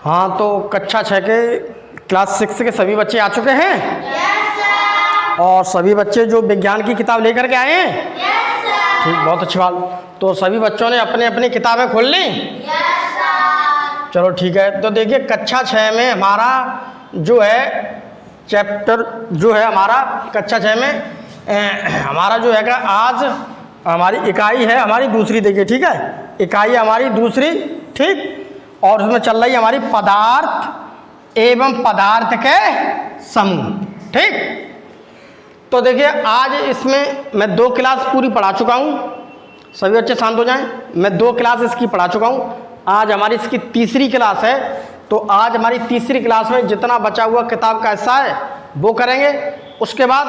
हाँ, तो कक्षा 6 के क्लास 6 के सभी बच्चे आ चुके हैं। Yes sir. और सभी बच्चे जो विज्ञान की किताब लेकर के आए हैं। Yes sir. ठीक, बहुत अच्छी बात। तो सभी बच्चों ने अपनी अपनी किताबें खोल ली। Yes sir. चलो ठीक है। तो देखिए कक्षा 6 में हमारा जो है चैप्टर जो है हमारा कक्षा 6 में हमारा जो है आज हमारी इकाई है हमारी दूसरी। देखिए ठीक है, इकाई हमारी दूसरी। ठीक, और उसमें चल रही हमारी पदार्थ एवं पदार्थ के समूह। ठीक, तो देखिए आज इसमें मैं 2 क्लास पूरी पढ़ा चुका हूँ। सभी बच्चे शांत हो जाएं। मैं 2 क्लास इसकी पढ़ा चुका हूँ। आज हमारी इसकी तीसरी क्लास है। तो आज हमारी तीसरी क्लास में जितना बचा हुआ किताब का हिस्सा है वो करेंगे। उसके बाद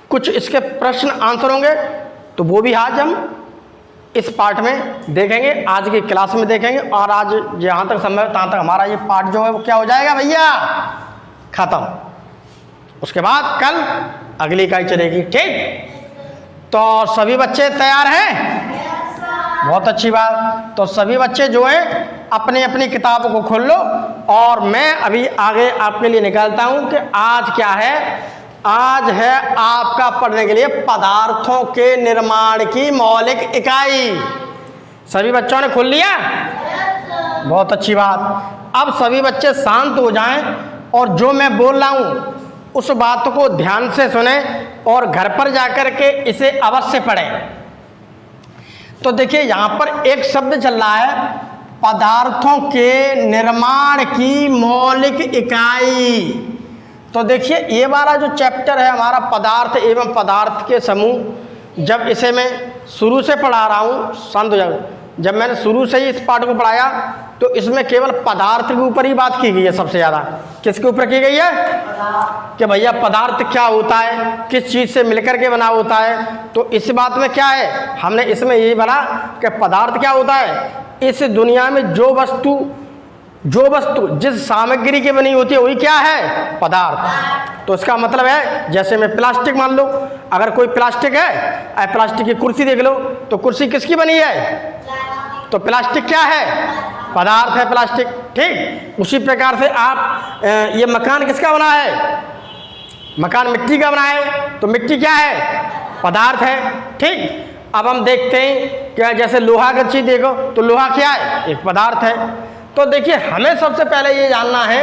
कुछ इसके प्रश्न आंसर होंगे, तो वो भी आज हम इस पार्ट में देखेंगे, आज की क्लास में देखेंगे। और आज जहाँ तक संभव है तहाँ तक हमारा ये पार्ट जो है वो क्या हो जाएगा भैया, खत्म। उसके बाद कल अगली इकाई चलेगी। ठीक, तो सभी बच्चे तैयार हैं? बहुत अच्छी बात। तो सभी बच्चे जो हैं अपनी अपनी किताबों को खोल लो और मैं अभी आगे आपके लिए निकालता हूँ कि आज क्या है। आज है आपका पढ़ने के लिए पदार्थों के निर्माण की मौलिक इकाई। सभी बच्चों ने खोल लिया? बहुत अच्छी बात। अब सभी बच्चे शांत हो जाएं और जो मैं बोल रहा हूँ उस बात को ध्यान से सुने और घर पर जाकर के इसे अवश्य पढ़ें। तो देखिए यहाँ पर एक शब्द चल रहा है, पदार्थों के निर्माण की मौलिक इकाई। तो देखिए ये वाला जो चैप्टर है हमारा पदार्थ एवं पदार्थ के समूह, जब इसे मैं शुरू से पढ़ा रहा हूँ, शांत हो जाओ, जब मैंने शुरू से ही इस पाठ को पढ़ाया तो इसमें केवल पदार्थ के ऊपर ही बात की गई है। सबसे ज़्यादा किसके ऊपर की गई है कि भैया पदार्थ क्या होता है, किस चीज़ से मिलकर के बना होता है। तो इस बात में क्या है, हमने इसमें यही बना कि पदार्थ क्या होता है, इस दुनिया में जो वस्तु जिस सामग्री की बनी होती है वही क्या है, पदार्थ। तो इसका मतलब है जैसे मैं प्लास्टिक मान लो, अगर कोई प्लास्टिक है, प्लास्टिक की कुर्सी देख लो, तो कुर्सी किसकी बनी है, तो प्लास्टिक क्या है, पदार्थ है प्लास्टिक। ठीक, उसी प्रकार से आप ये मकान किसका बना है, मकान मिट्टी का बना है, तो मिट्टी क्या है, पदार्थ है। ठीक, अब हम देखते हैं कि जैसे लोहा का चीज़ देखो तो लोहा क्या है, एक पदार्थ है। तो देखिए हमें सबसे पहले ये जानना है,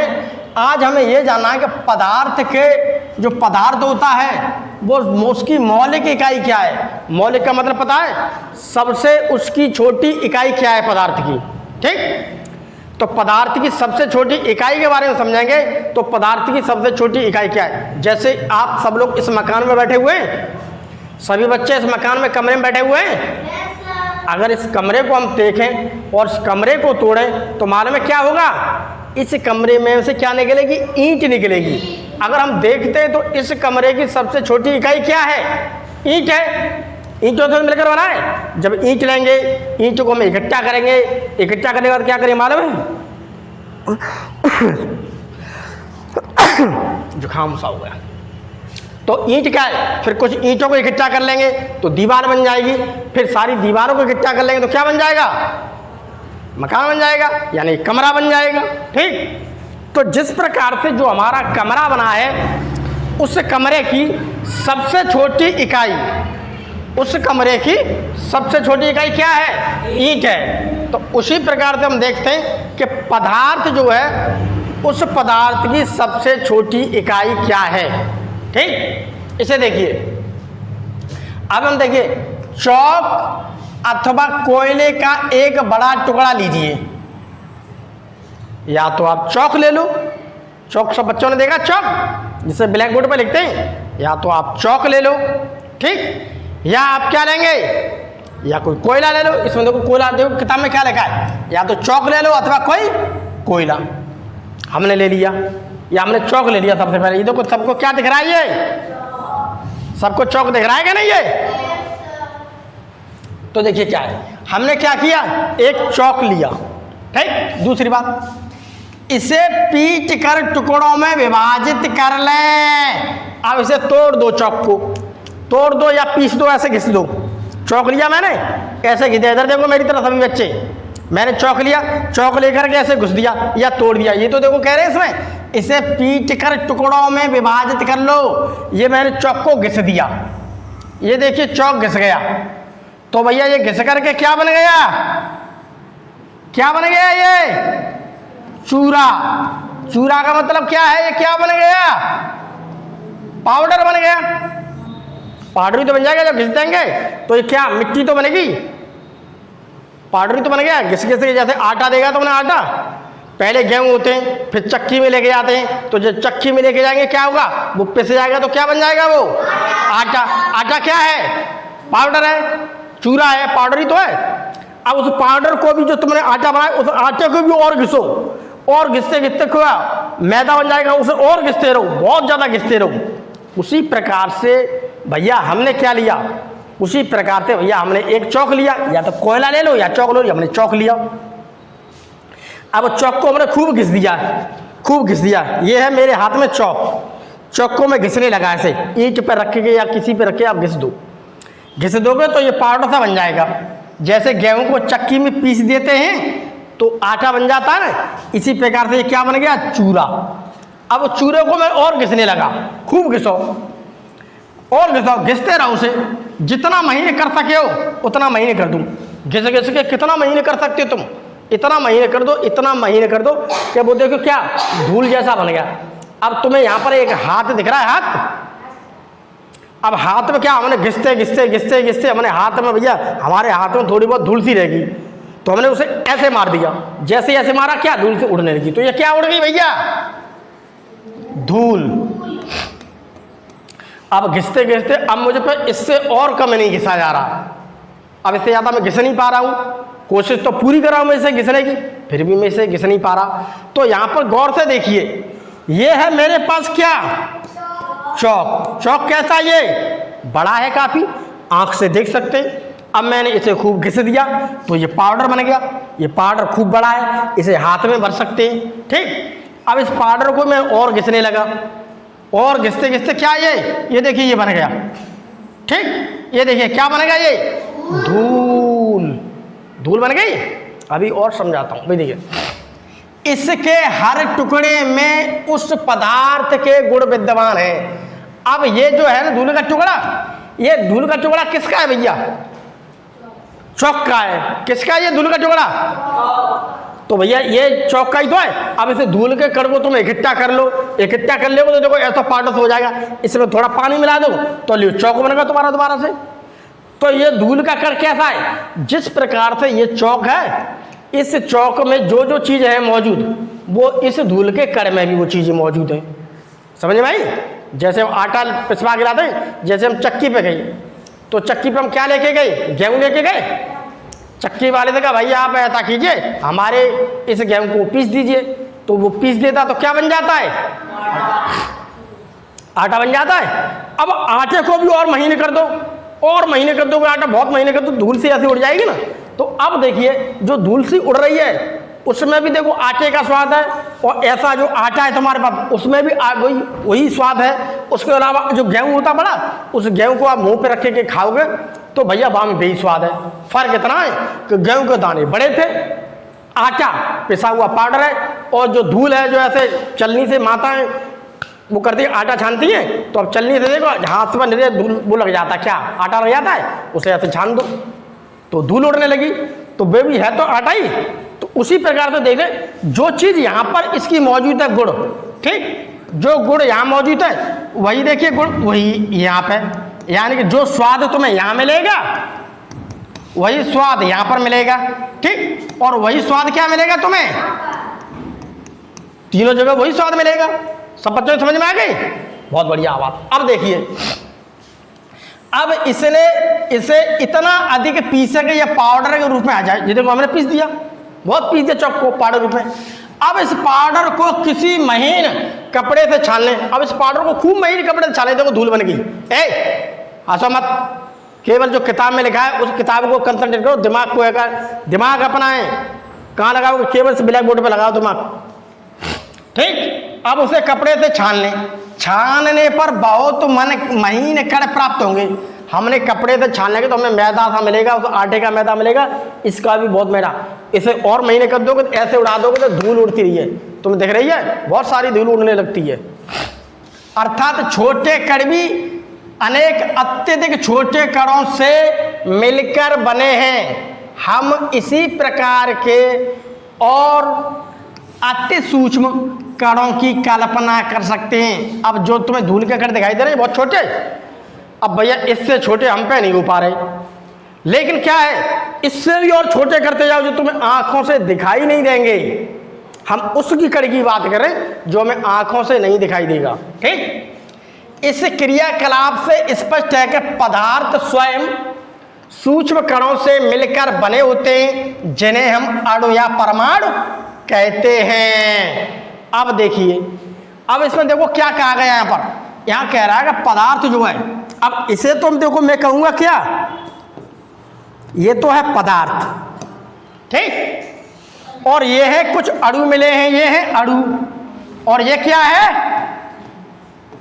आज हमें ये जानना है कि पदार्थ के जो पदार्थ होता है वो उसकी मौलिक इकाई क्या है। मौलिक का मतलब पता है, सबसे उसकी छोटी इकाई क्या है पदार्थ की। ठीक, तो पदार्थ की सबसे छोटी इकाई के बारे में समझेंगे। तो पदार्थ की सबसे छोटी इकाई क्या है, जैसे आप सब लोग इस मकान में बैठे हुए हैं, सभी बच्चे इस मकान में कमरे में बैठे हुए हैं। अगर इस कमरे को हम देखें और इस कमरे को तोड़ें तो मालूम है क्या होगा, इस कमरे में से क्या निकलेगी, ईंट निकलेगी। अगर हम देखते हैं तो इस कमरे की सबसे छोटी इकाई क्या है, ईंट है। ईंटों से मिलकर बना है। जब ईंट लेंगे, ईंटों को हम इकट्ठा करेंगे, इकट्ठा करने के बाद क्या करेंगे मालूम है, जुकाम सा हो गया। तो ईंट क्या है, फिर कुछ ईंटों को इकट्ठा कर लेंगे तो दीवार बन जाएगी, फिर सारी दीवारों को इकट्ठा कर लेंगे तो क्या बन जाएगा, मकान बन जाएगा, यानी कमरा बन जाएगा। ठीक, तो जिस प्रकार से जो हमारा कमरा बना है उस कमरे की सबसे छोटी इकाई, उस कमरे की सबसे छोटी इकाई क्या है, ईंट है। तो उसी प्रकार से हम देखते हैं कि पदार्थ जो है उस पदार्थ की सबसे छोटी इकाई क्या है। ठीक, इसे देखिए। अब हम देखिए, चौक अथवा कोयले का एक बड़ा टुकड़ा लीजिए, या तो आप चौक ले लो, चौक सब बच्चों ने देखा, चौक जिसे ब्लैक बोर्ड पर लिखते हैं, या तो आप चौक ले लो। ठीक, या आप क्या लेंगे, या कोई कोयला ले लो। इसमें देखो कोयला, देखो किताब में क्या लिखा है, या तो चौक ले लो अथवा कोई कोयला। हमने ले लिया, या हमने चौक ले लिया सबसे पहले। ये देखो सबको क्या दिख रहा है, ये सबको चौक दिख रहा है क्या नहीं ये। तो देखिए क्या है, हमने क्या किया, एक चौक लिया। ठीक, दूसरी बात, इसे पीट कर टुकड़ों में विभाजित कर लें। अब इसे तोड़ दो, चौक को तोड़ दो या पीस दो, ऐसे घिस दो। चौक लिया मैंने, कैसे घिसे, इधर देखो मेरी तरफ सभी बच्चे, मैंने चौक लिया, चौक लेकर के ऐसे घुस दिया या तोड़ दिया। ये तो देखो कह रहे हैं इसमें, इसे पीट कर टुकड़ों में विभाजित कर लो। ये मैंने चौक को घिस दिया, ये देखिए चौक घिस गया। तो भैया ये घिस करके क्या बन गया, क्या बन गया, ये चूरा। चूरा का मतलब क्या है, ये क्या बन गया, पाउडर बन गया। पाउडर ही तो बन जाएगा जब घिस देंगे, तो ये क्या मिट्टी तो बनेगी, पाउडर ही तो बन गया। घिस घिस के जैसे आटा देगा तुमने, आटा पहले गेहूं होते हैं, फिर चक्की में लेके जाते हैं, तो जब चक्की में लेके जाएंगे क्या होगा, वो पिस जाएगा, तो क्या बन जाएगा वो आटा। आटा क्या है, पाउडर है, चूरा है, पाउडर ही तो है। अब उस पाउडर को भी जो तुमने आटा बनाया, उस आटे को भी और घिसो, और घिसते घिसते क्या मैदा बन जाएगा, उसे और घिसते रहो, बहुत ज़्यादा घिसते रहो। उसी प्रकार से भैया हमने क्या लिया, उसी प्रकार से भैया हमने एक चौक लिया, या तो कोयला ले लो या चौक लो, हमने चौक लिया। अब चौक को हमने खूब घिस दिया, खूब घिस दिया। ये है मेरे हाथ में चौक, चौक को मैं घिसने लगा, ऐसे ईंट पर रख के या किसी पे रख के आप घिस दो। घिस दोगे तो ये पाउडर सा बन जाएगा। जैसे गेहूं को चक्की में पीस देते हैं तो आटा बन जाता है ना, इसी प्रकार से ये क्या बन गया, चूरा। अब चूरे को मैं और घिसने लगा, खूब घिसो और घिसो, घिसते रहो उसे, जितना महीने कर सके हो उतना महीने कर दूँ। घिस घिस के कितना महीने कर सकते हो तुम, इतना महीने कर दो, इतना महीने कर दो कि वो देखो क्या धूल जैसा बन गया। अब तुम्हें यहाँ पर एक हाथ दिख रहा है, हाथ। अब हाथ में क्या हमने घिसते घिसते घिसते घिसते हमने हाथ में, भैया हमारे हाथ में थोड़ी बहुत धूल सी रहेगी, तो हमने उसे ऐसे मार दिया। जैसे ऐसे मारा क्या धूल से उड़ने लगी, तो ये क्या उड़ गई भैया, धूल। अब घिसते घिसते अब मुझे पे इससे और कम नहीं घिसा जा रहा, अब इससे ज़्यादा मैं घिस नहीं पा रहा हूँ। कोशिश तो पूरी कर रहा हूँ मैं इसे घिसने की, फिर भी मैं इसे घिस नहीं पा रहा। तो यहाँ पर गौर से देखिए, ये है मेरे पास क्या, चौक। चौक कैसा, ये बड़ा है काफ़ी, आँख से देख सकते हैं। अब मैंने इसे खूब घिस दिया तो ये पाउडर बन गया। ये पाउडर खूब बड़ा है, इसे हाथ में भर सकते हैं, ठीक। अब इस पाउडर को मैं और घिसने लगा, और घिसते घिसते क्या ये देखिए ये बन गया, ठीक। ये देखिए क्या बन गया, ये धूल, धूल बन गई। अभी और समझाता हूँ भाई, देखिए इसके हर टुकड़े में उस पदार्थ के गुण विद्यमान है। अब ये जो है ना धूल का टुकड़ा, ये धूल का टुकड़ा किसका है भैया, चौक का है। किसका है ये धूल का टुकड़ा, तो भैया ये चौक का ही तो है। अब इसे धूल के कण को तुम इकट्ठा कर लो, इकट्ठा कर लोगे तो देखो ऐसा पाउडर हो जाएगा। इसमें थोड़ा पानी मिला दो तो लियो चौक बनेगा तुम्हारा दोबारा से। तो ये धूल का कण कैसा है, जिस प्रकार से ये चौक है, इस चौक में जो जो चीज़ है मौजूद, वो इस धूल के कण में भी वो चीज़ें मौजूद हैं। समझ में आई। जैसे हम आटा पिसवा गिलाते हैं, जैसे हम चक्की पे गए तो चक्की पे हम क्या लेके गए, गेहूँ लेके गए। चक्की वाले ने कहा भैया आप ऐसा कीजिए, हमारे इस गेहूँ को पीस दीजिए। तो वो पीस देता तो क्या बन जाता है, आटा बन जाता है। अब आटे को भी और महीने कर दो, और महीने कर दोगे आटा, बहुत महीने कर दो, धूल सी ऐसी उड़ जाएगी ना। तो अब देखिए जो धूल सी उड़ रही है उसमें भी देखो आटे का स्वाद है, और ऐसा जो आटा है तुम्हारे पास उसमें भी वही स्वाद है। उसके अलावा जो गेहूँ होता बड़ा, उस गेहूँ को आप मुंह पे रख के खाओगे तो भैया वहाँ में बेही स्वाद है। फर्क इतना है कि गेहूँ के दाने बड़े थे, आटा पिसा हुआ पाउडर है, और जो धूल है जो ऐसे चलनी से माताएं वो करती है, आटा छानती है, तो अब चलनी से देखो हाथ में निरे धूल वो लग जाता है, क्या आटा लग जाता है, उसे ऐसे छान दो तो धूल उड़ने लगी। तो वे भी है तो आटा ही। तो उसी प्रकार से देखें जो चीज़ यहाँ पर इसकी मौजूद है गुड़, ठीक, जो गुड़ यहाँ मौजूद है वही देखिए गुड़ वही यहाँ पे, यानी कि जो स्वाद तुम्हें यहाँ मिलेगा वही स्वाद यहाँ पर मिलेगा, ठीक। और वही स्वाद क्या मिलेगा तुम्हें, तीनों जगह वही स्वाद मिलेगा। सब बच्चों समझ में आ गई, बहुत बढ़िया बात। अब देखिए अब इसने इसे इतना अधिक पीसे के या पाउडर के रूप में आ जाए। ये देखो हमने पीस दिया, बहुत पीस दिया चौक को पाउडर रूप में। अब इस पाउडर को किसी महीन कपड़े से छान लें। अब इस पाउडर को खूब महीन कपड़े से छान लें, देखो धूल बन गई। हंसो मत, केवल जो किताब में लिखा है उस किताब को कंसंट्रेट करो, दिमाग को अगर दिमाग अपना है कहाँ लगाओगे, केवल से ब्लैक बोर्ड पर लगाओ दिमाग, ठीक। अब उसे कपड़े से छान लें। छानने पर बहुत महीन कण प्राप्त होंगे। हमने कपड़े से छान लेंगे तो हमें मैदा सा मिलेगा, उस आटे का मैदा मिलेगा, इसका भी बहुत मैदा। इसे और महीने कर दोगे तो ऐसे उड़ा दोगे तो धूल उड़ती रही है, तुम्हें दिख रही है, बहुत सारी धूल उड़ने लगती है। अर्थात छोटे कण भी अनेक अत्यधिक छोटे कणों से मिलकर बने हैं। हम इसी प्रकार के और अति सूक्ष्म कणों की कल्पना कर सकते हैं। अब जो तुम्हें धूल के कण दिखाई दे रहे हैं बहुत छोटे, अब भैया इससे छोटे हम पे नहीं हो पा रहे, लेकिन क्या है, इससे भी और छोटे करते जाओ जो तुम्हें आंखों से दिखाई नहीं देंगे। हम उसकी कण की बात करें जो हमें आंखों से नहीं दिखाई देगा। ठीक, इस क्रियाकलाप से स्पष्ट है कि पदार्थ स्वयं सूक्ष्म कणों से मिलकर बने होते हैं, जिन्हें हम अणु या परमाणु कहते हैं। अब देखिए, अब इसमें देखो क्या कहा गया यहाँ पर, यहाँ कह रहा है कि पदार्थ जो है, अब इसे तो देखो मैं कहूँगा क्या, ये तो है पदार्थ, ठीक, और ये है कुछ अणु मिले हैं, ये है अणु, और ये क्या है,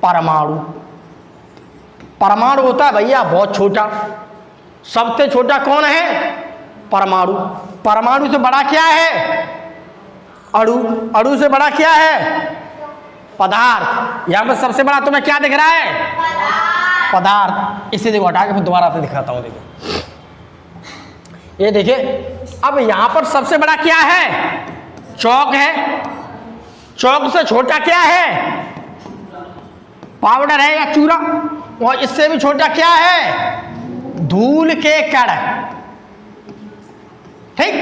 परमाणु। परमाणु होता है भैया बहुत छोटा, सबसे छोटा कौन है, परमाणु। परमाणु से बड़ा क्या है, अणु। अणु से बड़ा क्या है, पदार्थ। यहां पर सबसे बड़ा तुम्हें क्या दिख रहा है, पदार्थ। इसे देखो हटा के फिर दोबारा से दिखाता हूं, देखो ये देखिए, अब यहां पर सबसे बड़ा क्या है, चौक है। चौक से छोटा क्या है, पाउडर है या चूरा, और इससे भी छोटा क्या है, धूल के कण। ठीक,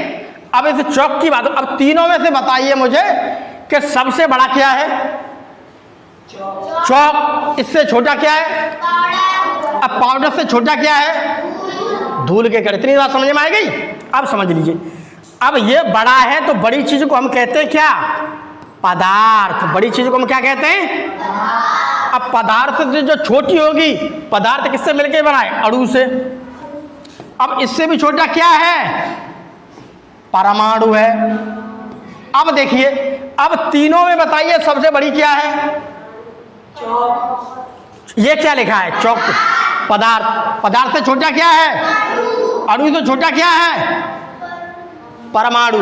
अब इस चौक की बात, अब तीनों में से बताइए मुझे कि सबसे बड़ा क्या है, चौक। इससे छोटा क्या है, अब पाउडर से छोटा क्या है, धूल के कण। इतनी बात समझ में आ गई। अब समझ लीजिए, अब ये बड़ा है तो बड़ी चीज को हम कहते हैं क्या, पदार्थ। बड़ी चीज को हम क्या कहते हैं, अब पदार्थ से जो छोटी होगी, पदार्थ किससे मिलकर बना है, अणु से। अब इससे भी छोटा क्या है, परमाणु है। अब देखिए, अब तीनों में बताइए सबसे बड़ी क्या है, ये क्या लिखा है, चौक, पदार्थ। पदार्थ से छोटा क्या है, अणु से छोटा क्या है, परमाणु।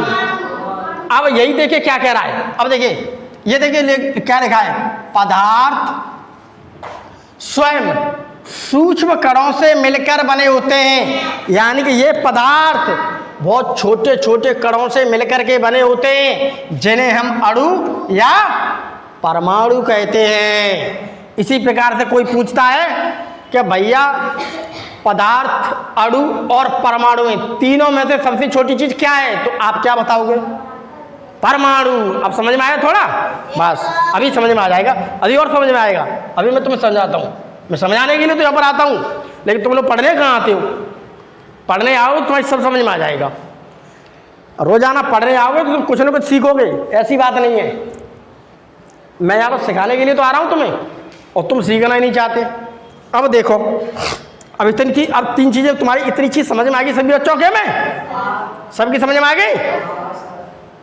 अब यही देखिए क्या कह रहा है, अब देखिए ये देखिए क्या लिखा है, पदार्थ स्वयं सूक्ष्म कणों से मिलकर बने होते हैं। यानी कि ये पदार्थ बहुत छोटे छोटे कणों से मिलकर के बने होते हैं, जिन्हें हम अणु या परमाणु कहते हैं। इसी प्रकार से कोई पूछता है कि भैया पदार्थ, अणु और परमाणु में तीनों में से सबसे छोटी चीज क्या है, तो आप क्या बताओगे, परमाणु। अब समझ में आया थोड़ा, बस अभी समझ में आ जाएगा, अभी और समझ में आएगा। अभी मैं तुम्हें समझाता हूँ, मैं समझाने के लिए तो यहाँ पर आता हूँ, लेकिन तुम लोग पढ़ने कहाँ आते हो, पढ़ने आओ तो तुम्हें सब समझ में आ जाएगा। रोजाना पढ़ने आओगे तो तुम कुछ ना कुछ सीखोगे, ऐसी बात नहीं है। मैं यहाँ पर सिखाने के लिए तो आ रहा हूँ तुम्हें, और तुम सीखना ही नहीं चाहते। अब देखो, अब इतनी चीज, अब तीन चीजें तुम्हारी, इतनी चीज समझ में आ गई सभी बच्चों के, में सबकी समझ में आ गई।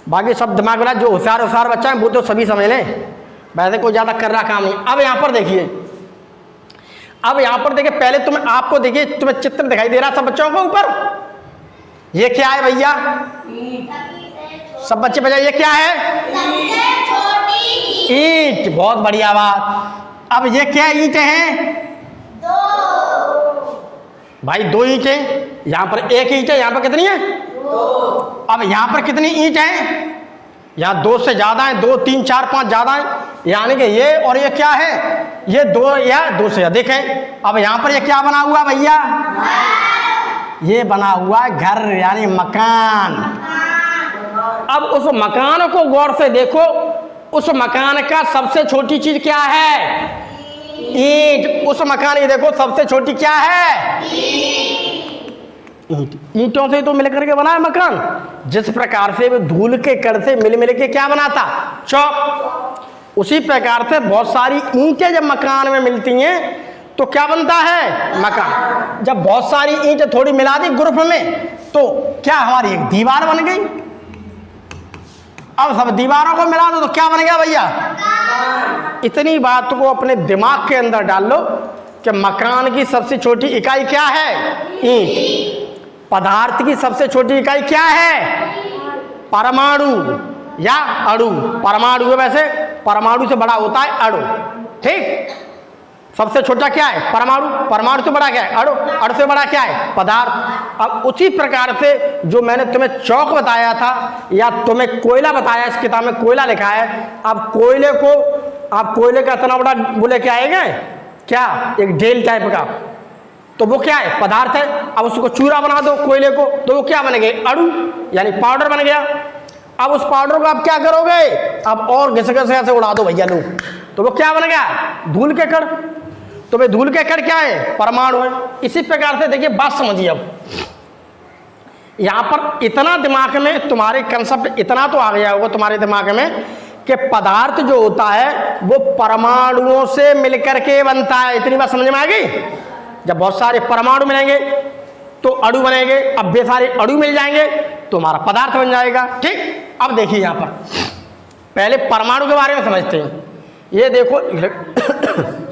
बाकी सब दिमाग वाला जो होशियार बच्चा है वो तो सभी समझ लें, वैसे कोई ज़्यादा कर रहा काम नहीं। अब यहाँ पर देखिए, अब यहाँ पर देखिए, पहले तुम्हें, आपको देखिए, तुम्हें चित्र दिखाई दे रहा सब बच्चों को ऊपर, ये क्या है भैया, सब बच्चे बताइए ये क्या है, ईंट। बहुत बढ़िया बात। अब ये क्या ईंटें हैं, भाई दो ईंटें। यहाँ पर एक ईंट है, यहाँ पर कितनी है, अब यहाँ पर कितनी ईंट है, यहाँ दो से ज्यादा है, 2 3 4 5 ज्यादा है, यानी कि ये और ये क्या है, ये दो या दो से अधिक है। अब यहाँ पर ये क्या बना हुआ भैया, ये बना हुआ है घर, यानी मकान। अब उस मकान को गौर से देखो, उस मकान का सबसे छोटी चीज क्या है, ईंट। उस मकान ये देखो सबसे छोटी क्या है, ईंट। ईंटों से तो मिलकर के बना है मकान। जिस प्रकार से वो धूल के कण से मिल के क्या बनाता, चौक, उसी प्रकार से बहुत सारी ईंटें जब मकान में मिलती हैं तो क्या बनता है, मकान। जब बहुत सारी ईंटें थोड़ी मिला दी ग्रुप में तो क्या हमारी एक दीवार बन गई। अब सब दीवारों को मिला दो तो क्या बन गया भैया, इतनी बात को अपने दिमाग के अंदर डाल लो। कि मकान की सबसे छोटी इकाई क्या है? ईंट। पदार्थ की सबसे छोटी इकाई क्या है? परमाणु या अणु। परमाणु है, वैसे परमाणु से बड़ा होता है अणु। ठीक, सबसे छोटा क्या है? परमाणु। परमाणु से बड़ा क्या है? अणु। अणु से बड़ा क्या है? पदार्थ। अब उसी प्रकार से जो मैंने तुम्हें चौक बताया था या तुम्हें कोयला बताया, इस किताब में कोयला लिखा है। अब कोयले को, आप कोयले का इतना बड़ा बोले क्या आएगा? क्या? एक ढेल टाइप का, तो वो क्या है? पदार्थ है। अब उसको चूरा बना दो कोयले को, तो वो क्या बन गया? अणु, यानी पाउडर बन गया। अब उस पाउडर को आप क्या करोगे? अब और घिस घिस ऐसे उड़ा दो भैया लोग, तो वो क्या बन गया? धूल के कण। तो भाई धूल के कण क्या है? परमाणु है। इसी प्रकार से देखिए, बात समझिए। अब यहां पर इतना दिमाग में तुम्हारे कंसेप्ट इतना तो आ गया होगा तुम्हारे दिमाग में कि पदार्थ जो होता है वो परमाणुओं से मिलकर के बनता है। इतनी बात समझ में आ गई? जब बहुत सारे परमाणु मिलेंगे तो अणु बनेंगे। अब बे सारे अणु मिल जाएंगे तो हमारा पदार्थ बन जाएगा। ठीक, अब देखिए यहां पर पहले परमाणु के बारे में समझते हैं। ये देखो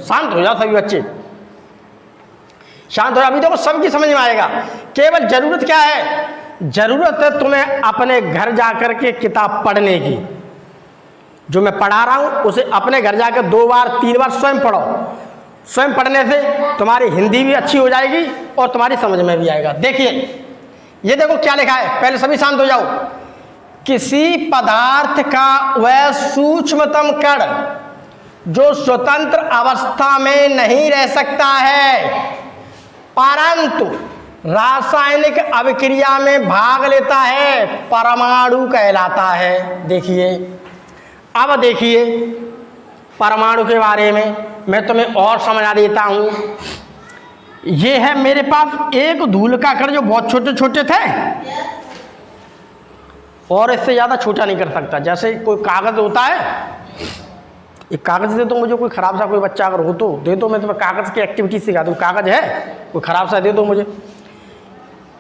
शांत हो जाओ सभी बच्चे, शांत हो जाओ। अभी देखो सबकी समझ में आएगा। केवल जरूरत क्या है? जरूरत है तुम्हें अपने घर जाकर के किताब पढ़ने की। जो मैं पढ़ा रहा हूं उसे अपने घर जाकर 2 बार 3 बार स्वयं पढ़ो। स्वयं पढ़ने से तुम्हारी हिंदी भी अच्छी हो जाएगी और तुम्हारी समझ में भी आएगा। देखिए ये देखो क्या लिखा है, पहले सभी शांत हो जाओ। किसी पदार्थ का वह सूक्ष्मतम कण जो स्वतंत्र अवस्था में नहीं रह सकता है परंतु रासायनिक अभिक्रिया में भाग लेता है, परमाणु कहलाता है। देखिए, अब देखिए परमाणु के बारे में मैं तुम्हें और समझा देता हूं। ये है मेरे पास एक धूल का कण जो बहुत छोटे छोटे थे और इससे ज़्यादा छोटा नहीं कर सकता। जैसे कोई कागज़ होता है, एक कागज़ दे दो मुझे, कोई ख़राब सा कोई बच्चा अगर हो तो दे दो, मैं तुम्हें कागज़ की एक्टिविटी सिखा दूँ। कागज़ है कोई ख़राब सा दे दो मुझे।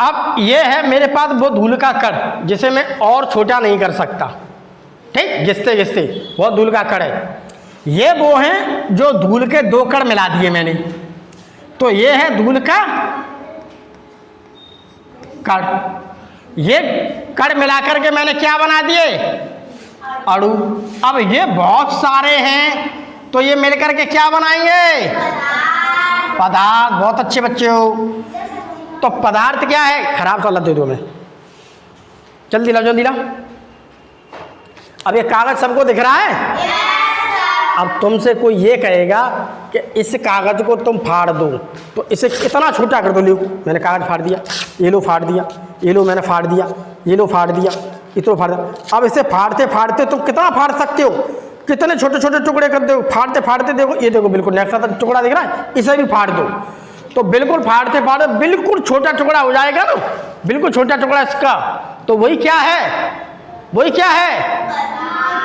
अब ये है मेरे पास वो धूल का कण जिसे मैं और छोटा नहीं कर सकता। ठीक, घिसते घिसते बहुत धूल का कण है। ये वो हैं जो धूल के 2 कण मिला दिए मैंने, तो ये है धूल का कण। ये कण मिलाकर के मैंने क्या बना दिए? अणु। अब ये बहुत सारे हैं तो ये मिलकर के क्या बनाएंगे? पदार्थ। बहुत अच्छे बच्चे हो। तो पदार्थ क्या है? खराब सा दे दो मैं, जल्दी लाओ जल्दी लाओ। अब ये कागज सबको दिख रहा है? अब तुमसे कोई ये कहेगा कि इस कागज को तुम फाड़ दो, तो इसे कितना छोटा कर दो। लो मैंने कागज फाड़ दिया, ये लो फाड़ दिया, ये लो मैंने फाड़ दिया, ये लो फाड़ दिया, इतना फाड़ दिया। अब इसे फाड़ते फाड़ते तुम कितना फाड़ सकते हो? कितने छोटे छोटे टुकड़े कर दो। फाड़ते फाड़ते देखो, ये देखो बिल्कुल नेक्स्ट टुकड़ा दिख रहा है, इसे भी फाड़ दो। तो बिल्कुल फाड़ते फाड़ते बिल्कुल छोटा टुकड़ा हो जाएगा ना, बिल्कुल छोटा टुकड़ा इसका। तो वही क्या है? वही क्या है?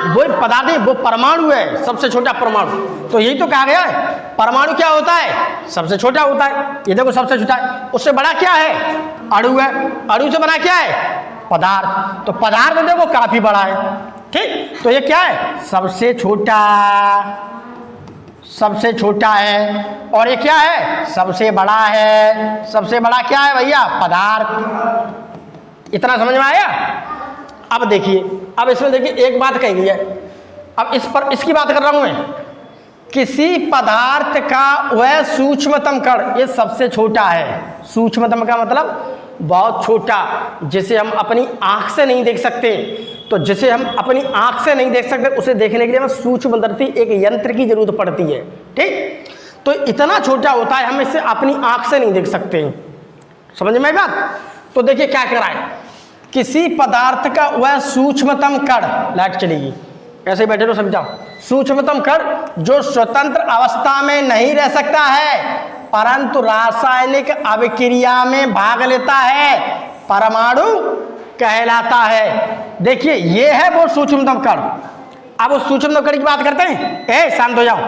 वही पदार्थ है, वो परमाणु है, सबसे छोटा परमाणु। तो यही तो कहा गया है, परमाणु क्या होता है? सबसे छोटा होता है। ये देखो सबसे छोटा है। उससे बड़ा क्या है? अणु है। अणु से बड़ा क्या है? पदार्थ। तो पदार्थ देखो काफी बड़ा है। ठीक, तो ये क्या है? सबसे छोटा, सबसे छोटा है। और ये क्या है? सबसे बड़ा है। सबसे बड़ा क्या है भैया? पदार्थ। इतना समझ में आया? अब देखिए, अब इसमें देखिए एक बात कही गई है। अब इस पर इसकी बात कर रहा हूं मैं। किसी पदार्थ का वह सूक्ष्मतम कण, ये सबसे छोटा है। सूक्ष्मतम का मतलब बहुत छोटा, जिसे हम अपनी आंख से नहीं देख सकते। तो जिसे हम अपनी आंख से नहीं देख सकते उसे देखने के लिए हमें सूक्ष्मदर्शी एक यंत्र की जरूरत पड़ती है। ठीक, तो इतना छोटा होता है, हम इसे अपनी आंख से नहीं देख सकते। समझ में आई बात? तो देखिए क्या कह रहा है, किसी पदार्थ का वह सूक्ष्मतम कण, लाइट चलेगी, ऐसे बैठे रहो समझाओ। सूक्ष्मतम कण जो स्वतंत्र अवस्था में नहीं रह सकता है परंतु रासायनिक अभिक्रिया में भाग लेता है, परमाणु कहलाता है। देखिए ये है वो सूक्ष्मतम कण। अब उस सूक्ष्मतम कण की बात करते हैं। ए शांत हो जाओ।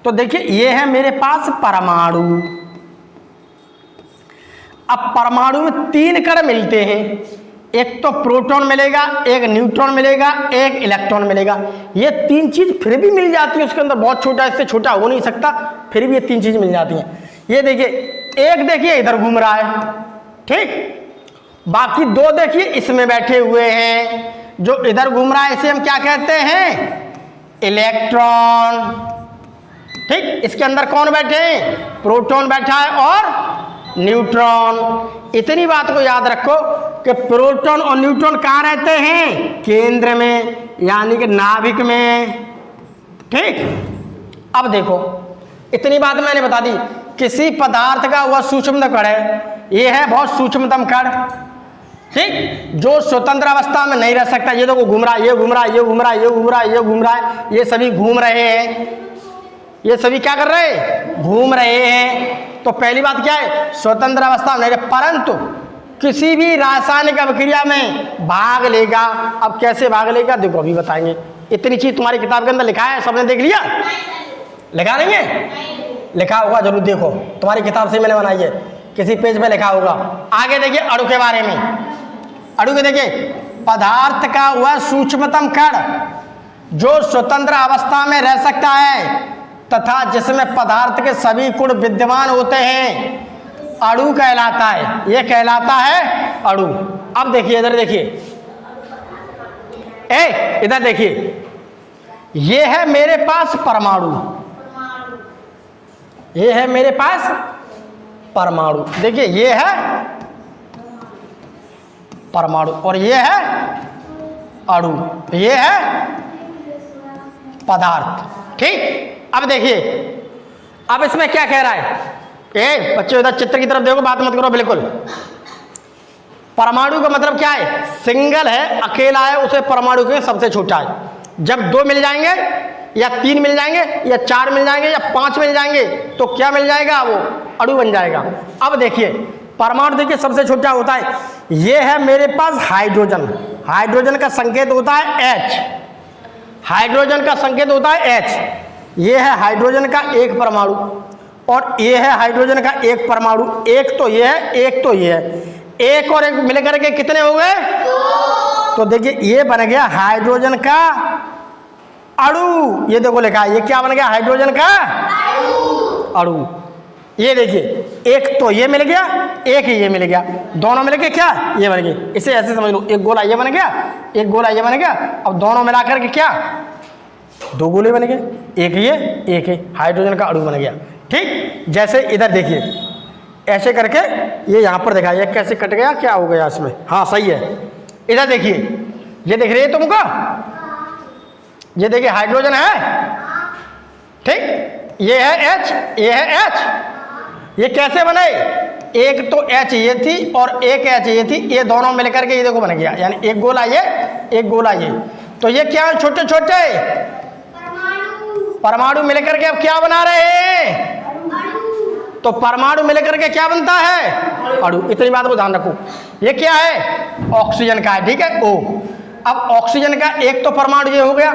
तो देखिए ये है मेरे पास परमाणु। अब परमाणु में 3 कण मिलते हैं। एक तो प्रोटॉन मिलेगा, एक न्यूट्रॉन मिलेगा, एक इलेक्ट्रॉन मिलेगा। ये तीन चीज फिर भी मिल जाती है उसके अंदर, बहुत छोटा, इससे छोटा हो नहीं सकता, फिर भी ये तीन चीज मिल जाती हैं। ये देखिए, एक देखिए इधर घूम रहा है, ठीक, बाकी दो देखिए इसमें बैठे हुए हैं। जो इधर घूम रहा है इसे हम क्या कहते हैं? इलेक्ट्रॉन, ठीक। इसके अंदर कौन बैठे हैं? प्रोटॉन बैठा है और न्यूट्रॉन। इतनी बात को याद रखो कि प्रोटॉन और न्यूट्रॉन कहाँ रहते हैं? केंद्र में, यानी कि नाभिक में, ठीक। अब देखो, इतनी बात मैंने बता दी। किसी पदार्थ का वह सूक्ष्मतम कण है, ये है बहुत सूक्ष्मतम कण, ठीक, जो स्वतंत्र अवस्था में नहीं रह सकता। ये देखो घूम रहा है, ये घूम रहा है, ये घूम रहा है, ये घूम रहा है, ये घूम रहा है, ये सभी घूम रहे हैं। ये सभी क्या कर रहे हैं? घूम रहे हैं। तो पहली बात क्या है? स्वतंत्र अवस्था में नहीं रहे, परंतु किसी भी रासायनिक अभिक्रिया में भाग लेगा। अब कैसे भाग लेगा देखो, अभी बताएंगे। इतनी चीज तुम्हारी किताब के अंदर लिखा है, सबने देख लिया? लिखा नहीं है? लिखा होगा जरूर, देखो तुम्हारी किताब से मैंने बनाई है, किसी पेज पे लिखा होगा। आगे देखिए अणु के बारे में। अणु के देखिए, पदार्थ का वह सूक्ष्मतम कण जो स्वतंत्र अवस्था में रह सकता है तथा जिसमें पदार्थ के सभी गुण विद्यमान होते हैं, अणु कहलाता है। यह कहलाता है अणु। अब देखिए इधर देखिए, इधर देखिए, यह है मेरे पास परमाणु, ये है मेरे पास परमाणु। देखिए ये है परमाणु और ये है अणु, ये है पदार्थ, ठीक। अब देखिए, अब इसमें क्या कह रहा है? बच्चे उधर चित्र की तरफ देखो, बात मत करो बिल्कुल। परमाणु का मतलब क्या है? सिंगल है, अकेला है, उसे परमाणु के सबसे छोटा है। जब दो मिल जाएंगे या तीन मिल जाएंगे या चार मिल जाएंगे या पांच मिल जाएंगे तो क्या मिल जाएगा? वो अणु बन जाएगा। अब देखिए, परमाणु देखिए सबसे छोटा होता है। ये है मेरे पास हाइड्रोजन, हाइड्रोजन का संकेत होता है H, हाइड्रोजन का संकेत होता है H। ये है हाइड्रोजन का एक परमाणु और ये है हाइड्रोजन का एक परमाणु। एक तो ये है, एक तो ये है, एक और एक मिलकर के कितने हो गए? तो देखिए ये बन गया हाइड्रोजन का अणु। ये देखो लिखा है, ये क्या बन गया? हाइड्रोजन का अणु। ये देखिए, एक तो ये मिल गया, एक ये मिल गया, दोनों मिल गए क्या? ये बन गए। इसे ऐसे समझ लो, एक गोला ये बन गया, एक गोला ये बन गया। अब दोनों मिलाकर के क्या? दो गोले बन गए, एक ये एक है, हाइड्रोजन का अणु बन गया, ठीक। जैसे इधर देखिए, ऐसे करके ये यहाँ पर देखा, ये कैसे कट गया, क्या हो गया इसमें? हाँ सही है। इधर देखिए, ये दिख रही है तुमको? ये देखिए हाइड्रोजन है, ठीक, ये है H, ये है H। ये कैसे बने? एक तो H ये थी और एक H ये थी, ये दोनों मिलकर के ये देखो बन गया, यानी एक गोला ये, एक गोला ये। तो ये क्या है? छोटे छोटे परमाणु मिलकर के अब क्या बना रहे हैं? तो परमाणु मिलकर के क्या बनता है? अणु। इतनी बात को ध्यान रखो। ये क्या है? ऑक्सीजन का है, ठीक है, O। अब ऑक्सीजन का एक तो परमाणु ये हो गया,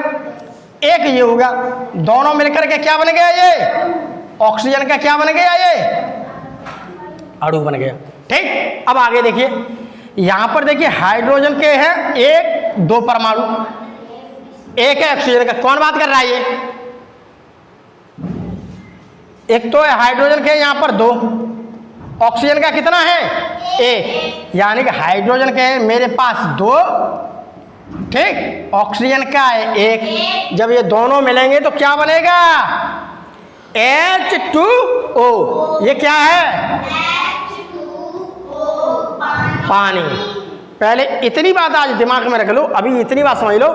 एक ये हो गया, दोनों मिलकर के क्या बन गया? ये ऑक्सीजन का क्या बन गया? ये अणु बन गया, ठीक। अब आगे देखिए, यहां पर देखिए हाइड्रोजन के हैं एक दो परमाणु, एक है ऑक्सीजन का। कौन बात कर रहा है? ये एक तो है हाइड्रोजन के यहां पर दो, ऑक्सीजन का कितना है? एक, यानी कि हाइड्रोजन के मेरे पास दो, ठीक, ऑक्सीजन का है एक। जब ये दोनों मिलेंगे तो क्या बनेगा? H2O। ये क्या है? पानी। पहले इतनी बात आज दिमाग में रख लो, अभी इतनी बात समझ लो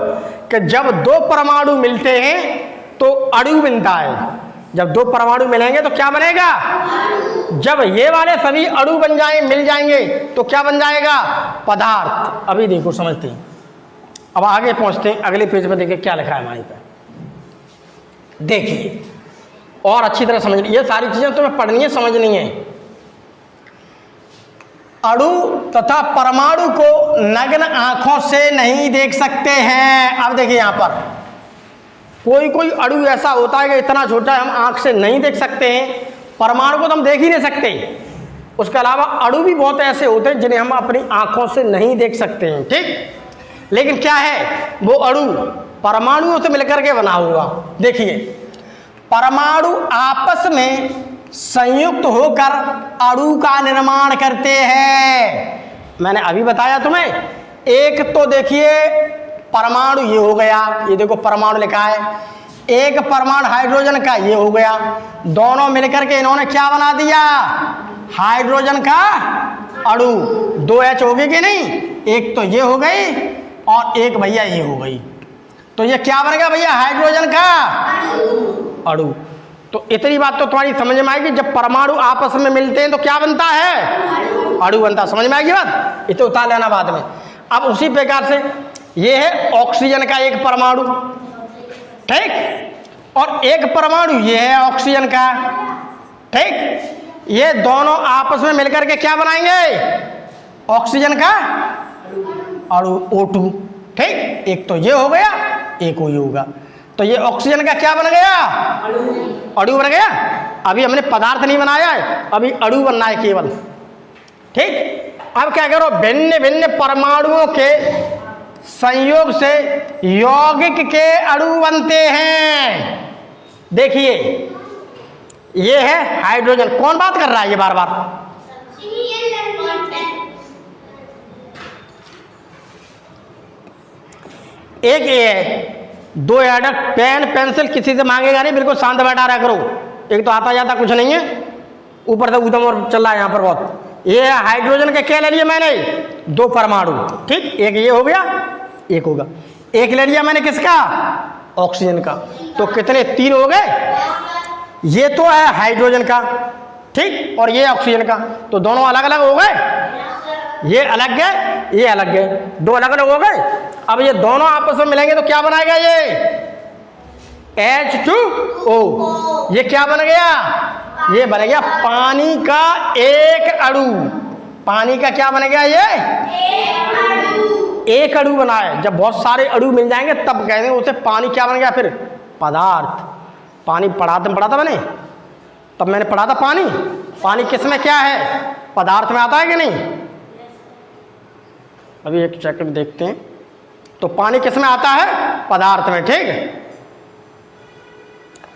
कि जब दो परमाणु मिलते हैं तो अणु बनता है। जब दो परमाणु मिलेंगे तो क्या बनेगा? जब ये वाले सभी अणु बन जाए, मिल जाएंगे तो क्या बन जाएगा? पदार्थ। अभी देखो समझते हैं। अब आगे पहुंचते हैं, अगले पेज पर देखिए क्या लिखा है हमारे पे। देखिए और अच्छी तरह समझ, ये सारी चीजें तुम्हें पढ़नी है, समझनी है। अणु तथा परमाणु को नग्न आंखों से नहीं देख सकते हैं। अब देखिए यहां पर कोई कोई अणु ऐसा होता है कि इतना छोटा है हम आंख से नहीं देख सकते हैं। परमाणु को तो हम देख ही नहीं सकते, उसके अलावा अणु भी बहुत ऐसे होते हैं जिन्हें हम अपनी आंखों से नहीं देख सकते हैं, ठीक। लेकिन क्या है, वो अणु परमाणुओं से मिलकर के बना हुआ। देखिए, परमाणु आपस में संयुक्त होकर अणु का निर्माण करते हैं। मैंने अभी बताया तुम्हें, एक तो देखिए परमाणु ये हो गया, ये देखो परमाणु लिखा है, एक परमाणु हाइड्रोजन का ये हो गया, दोनों मिलकर के इन्होंने क्या बना दिया, हाइड्रोजन का अणु। 2H हो गई कि नहीं, एक तो ये हो गई और एक भैया ये हो गई, तो ये क्या बन गया भैया, हाइड्रोजन का अणु। तो इतनी बात तो तुम्हारी समझ में आएगी, जब परमाणु आपस में मिलते हैं तो क्या बनता है, अणु बनता है। समझ में आएगी बात, इसे उतार लेना बाद में। अब उसी प्रकार से ये है ऑक्सीजन का एक परमाणु, ठीक, और एक परमाणु ये है ऑक्सीजन का, ठीक। ये दोनों आपस में मिलकर के क्या बनाएंगे, ऑक्सीजन का अणु O2, ठीक। एक तो ये हो गया, एक ये होगा, तो ये ऑक्सीजन का क्या बन गया, अणु बन गया। अभी हमने पदार्थ नहीं बनाया है, अभी अणु बनना है केवल, ठीक। अब क्या करो, भिन्न भिन्न परमाणुओं के संयोग से यौगिक के अणु बनते हैं। देखिए, ये है हाइड्रोजन। कौन बात कर रहा है ये बार बार, एक ये है, 2 एडक, पेन पेंसिल किसी से मांगेगा नहीं, बिल्कुल शांत बैठा रहा करो। एक तो आता जाता कुछ नहीं है, ऊपर से उदम और चल रहा है यहाँ पर बहुत। ये है हाइड्रोजन के क्या ले लिया मैंने, 2 परमाणु, ठीक। एक ये हो गया, एक होगा, एक ले लिया मैंने किसका, ऑक्सीजन का, तो कितने, 3 हो गए। ये तो है हाइड्रोजन का, ठीक, और ये ऑक्सीजन का, तो दोनों अलग अलग हो गए, ये अलग गए, ये अलग गए, 2 अलग अलग हो गए। अब ये दोनों आपस में मिलेंगे तो क्या बनाएगा, ये H2O। ये क्या बन गया, ये बन गया पानी का एक अणु। पानी का क्या बन गया, ये एक अणु बना है। जब बहुत सारे अणु मिल जाएंगे तब कहेंगे उसे पानी क्या बन गया, फिर पदार्थ। पानी पढ़ा था मैंने, तब मैंने पढ़ा था पानी। पानी किस में क्या है, पदार्थ में आता है कि नहीं। अभी एक सेकंड देखते हैं, तो पानी किस में आता है, पदार्थ में, ठीक है।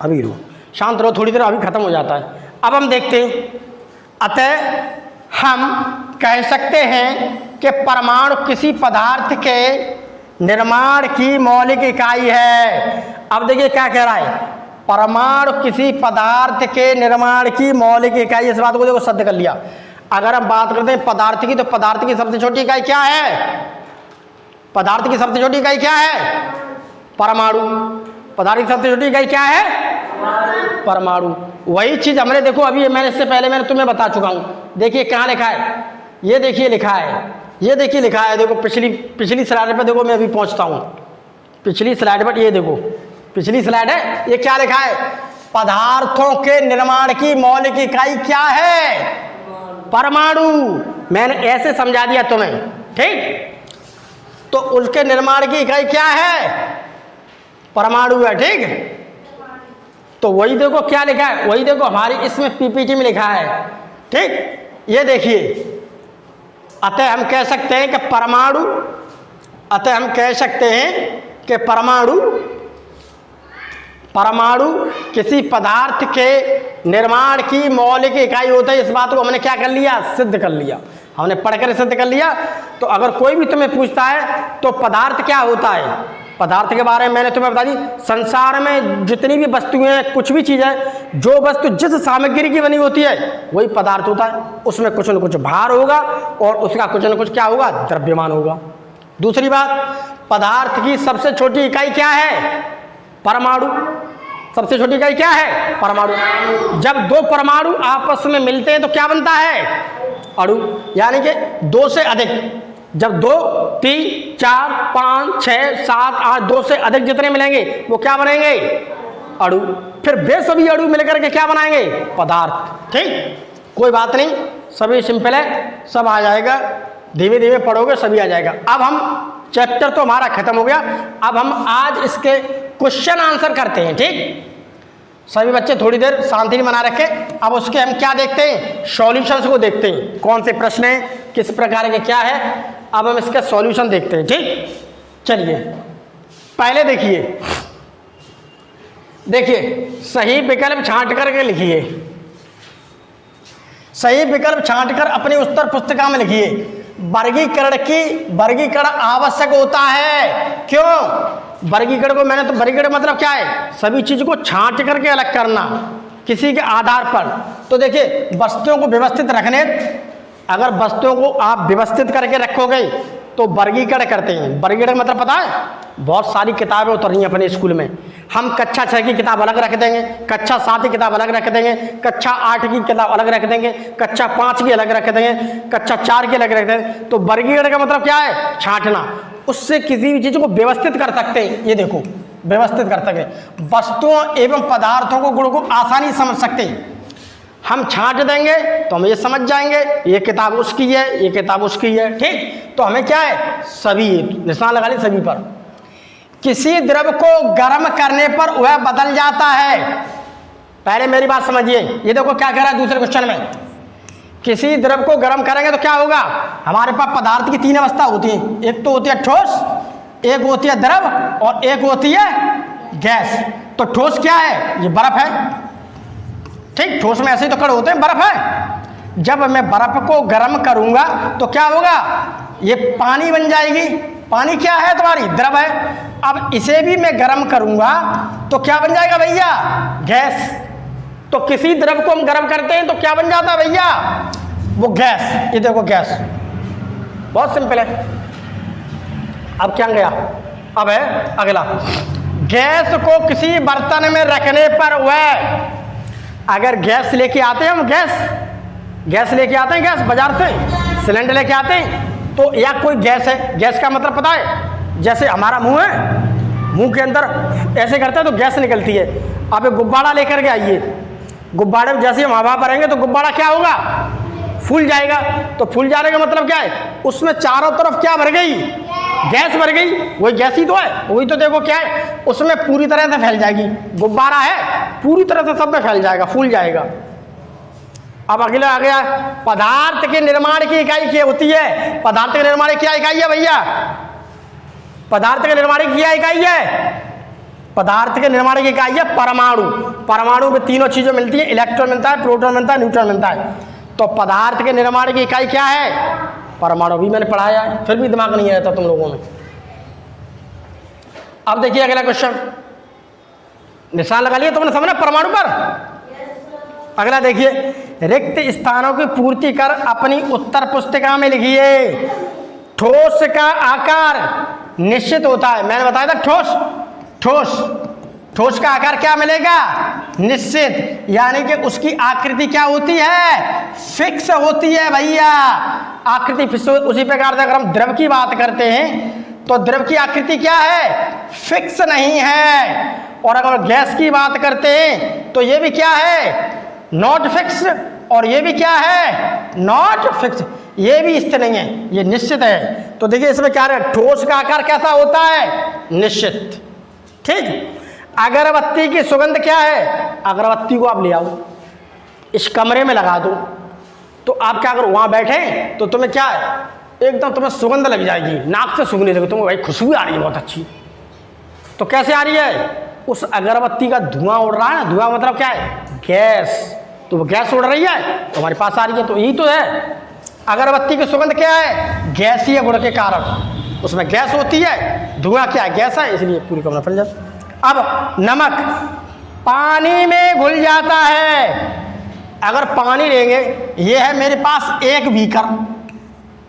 अभी रो, शांत रहो थोड़ी देर, अभी खत्म हो जाता है। अब हम देखते हैं, अतः हम कह सकते हैं कि परमाणु किसी पदार्थ के निर्माण की मौलिक इकाई है। अब देखिए क्या कह रहा है, परमाणु किसी पदार्थ के निर्माण की मौलिक इकाई। इस बात को देखो सिद्ध कर लिया। अगर हम बात करते हैं पदार्थ की, तो पदार्थ की सबसे छोटी इकाई क्या है, पदार्थ की सबसे छोटी इकाई क्या है, परमाणु। पदार्थ की सबसे छोटी इकाई क्या है, परमाणु। वही चीज हमने देखो, अभी मैंने इससे पहले मैंने तुम्हें बता चुका हूं। देखिए कहाँ लिखा है, ये देखिए लिखा है, ये देखिए लिखा है, देखो पिछली स्लाइड पर देखो, मैं अभी पहुंचता हूं पिछली स्लाइड पर। ये देखो पिछली स्लाइड है, ये क्या लिखा है, पदार्थों के निर्माण की मौलिक इकाई क्या है, परमाणु। मैंने ऐसे समझा दिया तुम्हें, ठीक। तो उसके निर्माण की इकाई क्या है, परमाणु है, ठीक। तो वही देखो क्या लिखा है, वही देखो हमारी इसमें पीपीटी में लिखा है, ठीक। ये देखिए, अतः हम कह सकते हैं कि परमाणु, अतः हम कह सकते हैं कि परमाणु किसी पदार्थ के निर्माण की मौलिक इकाई होता है। इस बात को हमने क्या कर लिया, सिद्ध कर लिया, हमने पढ़कर सिद्ध कर लिया। तो अगर कोई भी तुम्हें पूछता है तो पदार्थ क्या होता है, पदार्थ के बारे में मैंने तुम्हें बता दी। संसार में जितनी भी वस्तुएं हैं, कुछ भी चीज़ है, जो वस्तु जिस सामग्री की बनी होती है वही पदार्थ होता है। उसमें कुछ न कुछ भार होगा और उसका कुछ न कुछ क्या होगा, द्रव्यमान होगा। दूसरी बात, पदार्थ की सबसे छोटी इकाई क्या है, परमाणु। सबसे छोटी इकाई क्या है, परमाणु। जब 2 परमाणु आपस में मिलते हैं तो क्या बनता है, अणु। यानी कि 2 से अधिक, जब 2, 3, 4, 5, 6, 7, 8, 2 से अधिक जितने मिलेंगे वो क्या बनेंगे, अणु। फिर वे सभी अणु मिलकर के क्या बनाएंगे, पदार्थ, ठीक। कोई बात नहीं, सभी सिंपल है, सब आ जाएगा, धीमे धीमे पढ़ोगे सभी आ जाएगा। अब हम चैप्टर तो हमारा खत्म हो गया, अब हम आज इसके क्वेश्चन आंसर करते हैं, ठीक। सभी बच्चे थोड़ी देर शांति बना रखें। अब उसके हम क्या देखते हैं, सॉल्यूशंस को देखते हैं, कौन से प्रश्न हैं, किस प्रकार के क्या है। अब हम इसका सॉल्यूशन देखते हैं। ठीक, चलिए पहले देखिए सही विकल्प छांट करके लिखिए। सही विकल्प छांट कर अपनी उत्तर पुस्तिका में लिखिए। वर्गीकरण आवश्यक होता है। क्यों? वर्गीकरण को मैंने तो वर्गीकरण मतलब क्या है, सभी चीज को छांट करके अलग करना किसी के आधार पर। तो देखिए वस्तुओं को व्यवस्थित रखने, अगर वस्तुओं को आप व्यवस्थित करके रखोगे तो वर्गीकरण करते हैं। वर्गीकरण मतलब पता है, बहुत सारी किताबें उतर रही हैं अपने स्कूल में। हम कक्षा 6 की किताब अलग रख देंगे, कक्षा 7 की किताब अलग रख देंगे, कक्षा 8 की किताब अलग रख देंगे, कक्षा 5 की अलग रख देंगे, कक्षा 4 की अलग रख देंगे। तो वर्गीकरण का मतलब क्या है, छांटना। उससे किसी भी चीज़ को व्यवस्थित कर सकते हैं। ये देखो व्यवस्थित कर सकते हैं, वस्तुओं एवं पदार्थों को, गुण को आसानी से समझ सकते हैं। हम छांट देंगे तो हम ये समझ जाएंगे ये किताब उसकी है, ये किताब उसकी है। ठीक, तो हमें क्या है, सभी निशान लगा ली सभी पर। किसी द्रव को गर्म करने पर वह बदल जाता है। पहले मेरी बात समझिए, ये देखो क्या कह रहा है दूसरे क्वेश्चन में। किसी द्रव को गर्म करेंगे तो क्या होगा, हमारे पास पदार्थ की 3 अवस्था होती है। एक तो होती है ठोस, एक होती है द्रव और एक होती है गैस। तो ठोस क्या है, ये बर्फ है। ठीक, ठोस में ऐसे ही तो कण होते हैं, बर्फ है। जब मैं बर्फ को गर्म करूंगा तो क्या होगा, ये पानी बन जाएगी। पानी क्या है, तुम्हारी द्रव है। अब इसे भी मैं गर्म करूंगा तो क्या बन जाएगा भैया, गैस। तो किसी द्रव को हम गर्म करते हैं तो क्या बन जाता है भैया, वो गैस। ये देखो गैस, बहुत सिंपल है। अब क्या गया, अब है अगला। गैस को किसी बर्तन में रखने पर वह, अगर गैस लेके आते हैं हम, गैस लेके आते हैं, गैस बाजार से सिलेंडर लेके आते हैं, तो या कोई गैस है। गैस का मतलब पता है, जैसे हमारा मुंह है, मुंह के अंदर ऐसे करते हैं तो गैस निकलती है। अब एक गुब्बारा लेकर के आइए, गुब्बारे में जैसे हम हवा भरेंगे तो गुब्बारा क्या होगा, फूल जाएगा। तो फूल जाने का मतलब क्या है, उसमें चारों तरफ क्या भर गई, गैस भर गई। वही गैस ही तो है, वही तो देखो क्या है, उसमें पूरी तरह से फैल जाएगी। गुब्बारा है, पूरी तरह से सब में फैल जाएगा, फूल जाएगा। अब अगला आ गया, पदार्थ के निर्माण की इकाई क्या होती है। पदार्थ के निर्माण की क्या इकाई है भैया, पदार्थ के निर्माण की क्या इकाई है, पदार्थ के निर्माण की इकाई है परमाणु। परमाणु में 3 चीजें मिलती है, इलेक्ट्रॉन मिलता है, प्रोटॉन मिलता है, न्यूट्रॉन मिलता है। तो पदार्थ के निर्माण की इकाई क्या है, परमाणु। भी मैंने पढ़ाया, फिर भी दिमाग नहीं आया था तुम लोगों में। अब देखिए अगला क्वेश्चन, निशान लगा लिया तुमने समझा परमाणु पर। अगला देखिए, रिक्त स्थानों की पूर्ति कर अपनी उत्तर पुस्तिका में लिखिए। ठोस का आकार निश्चित होता है। मैंने बताया था ठोस का आकार क्या मिलेगा, निश्चित। यानी कि उसकी आकृति क्या होती है, फिक्स होती है भैया। आकृति फिक्स। उसी प्रकार से अगर हम द्रव की बात करते हैं तो द्रव की आकृति क्या है, फिक्स नहीं है। और अगर गैस की बात करते हैं तो ये भी क्या है, नॉट फिक्स। और ये भी क्या है, नॉट फिक्स। ये भी स्थिर नहीं है, ये निश्चित है। तो देखिए इसमें क्या है, ठोस का आकार कैसा होता है, निश्चित। ठीक, अगरबत्ती की सुगंध क्या है, अगरबत्ती को आप ले आओ, इस कमरे में लगा दो, तो आप क्या करो, वहां बैठे तो तुम्हें क्या है, एकदम तुम्हें सुगंध लग जाएगी, नाक से सूंघने लगे तुम्हें, भाई खुशबू आ रही है बहुत अच्छी। तो कैसे आ रही है, उस अगरबत्ती का धुआं उड़ रहा है ना। धुआं मतलब क्या है, गैस। तो वो गैस उड़ रही है तो हमारे पास आ रही है। तो यही तो है, अगरबत्ती की सुगंध क्या है, गैसीय गुण के कारण उसमें गैस होती है। धुआं क्या है, गैस है, इसलिए पूरी कमरा फैल जाती। अब नमक पानी में घुल जाता है। अगर पानी लेंगे, ये है मेरे पास एक बीकर,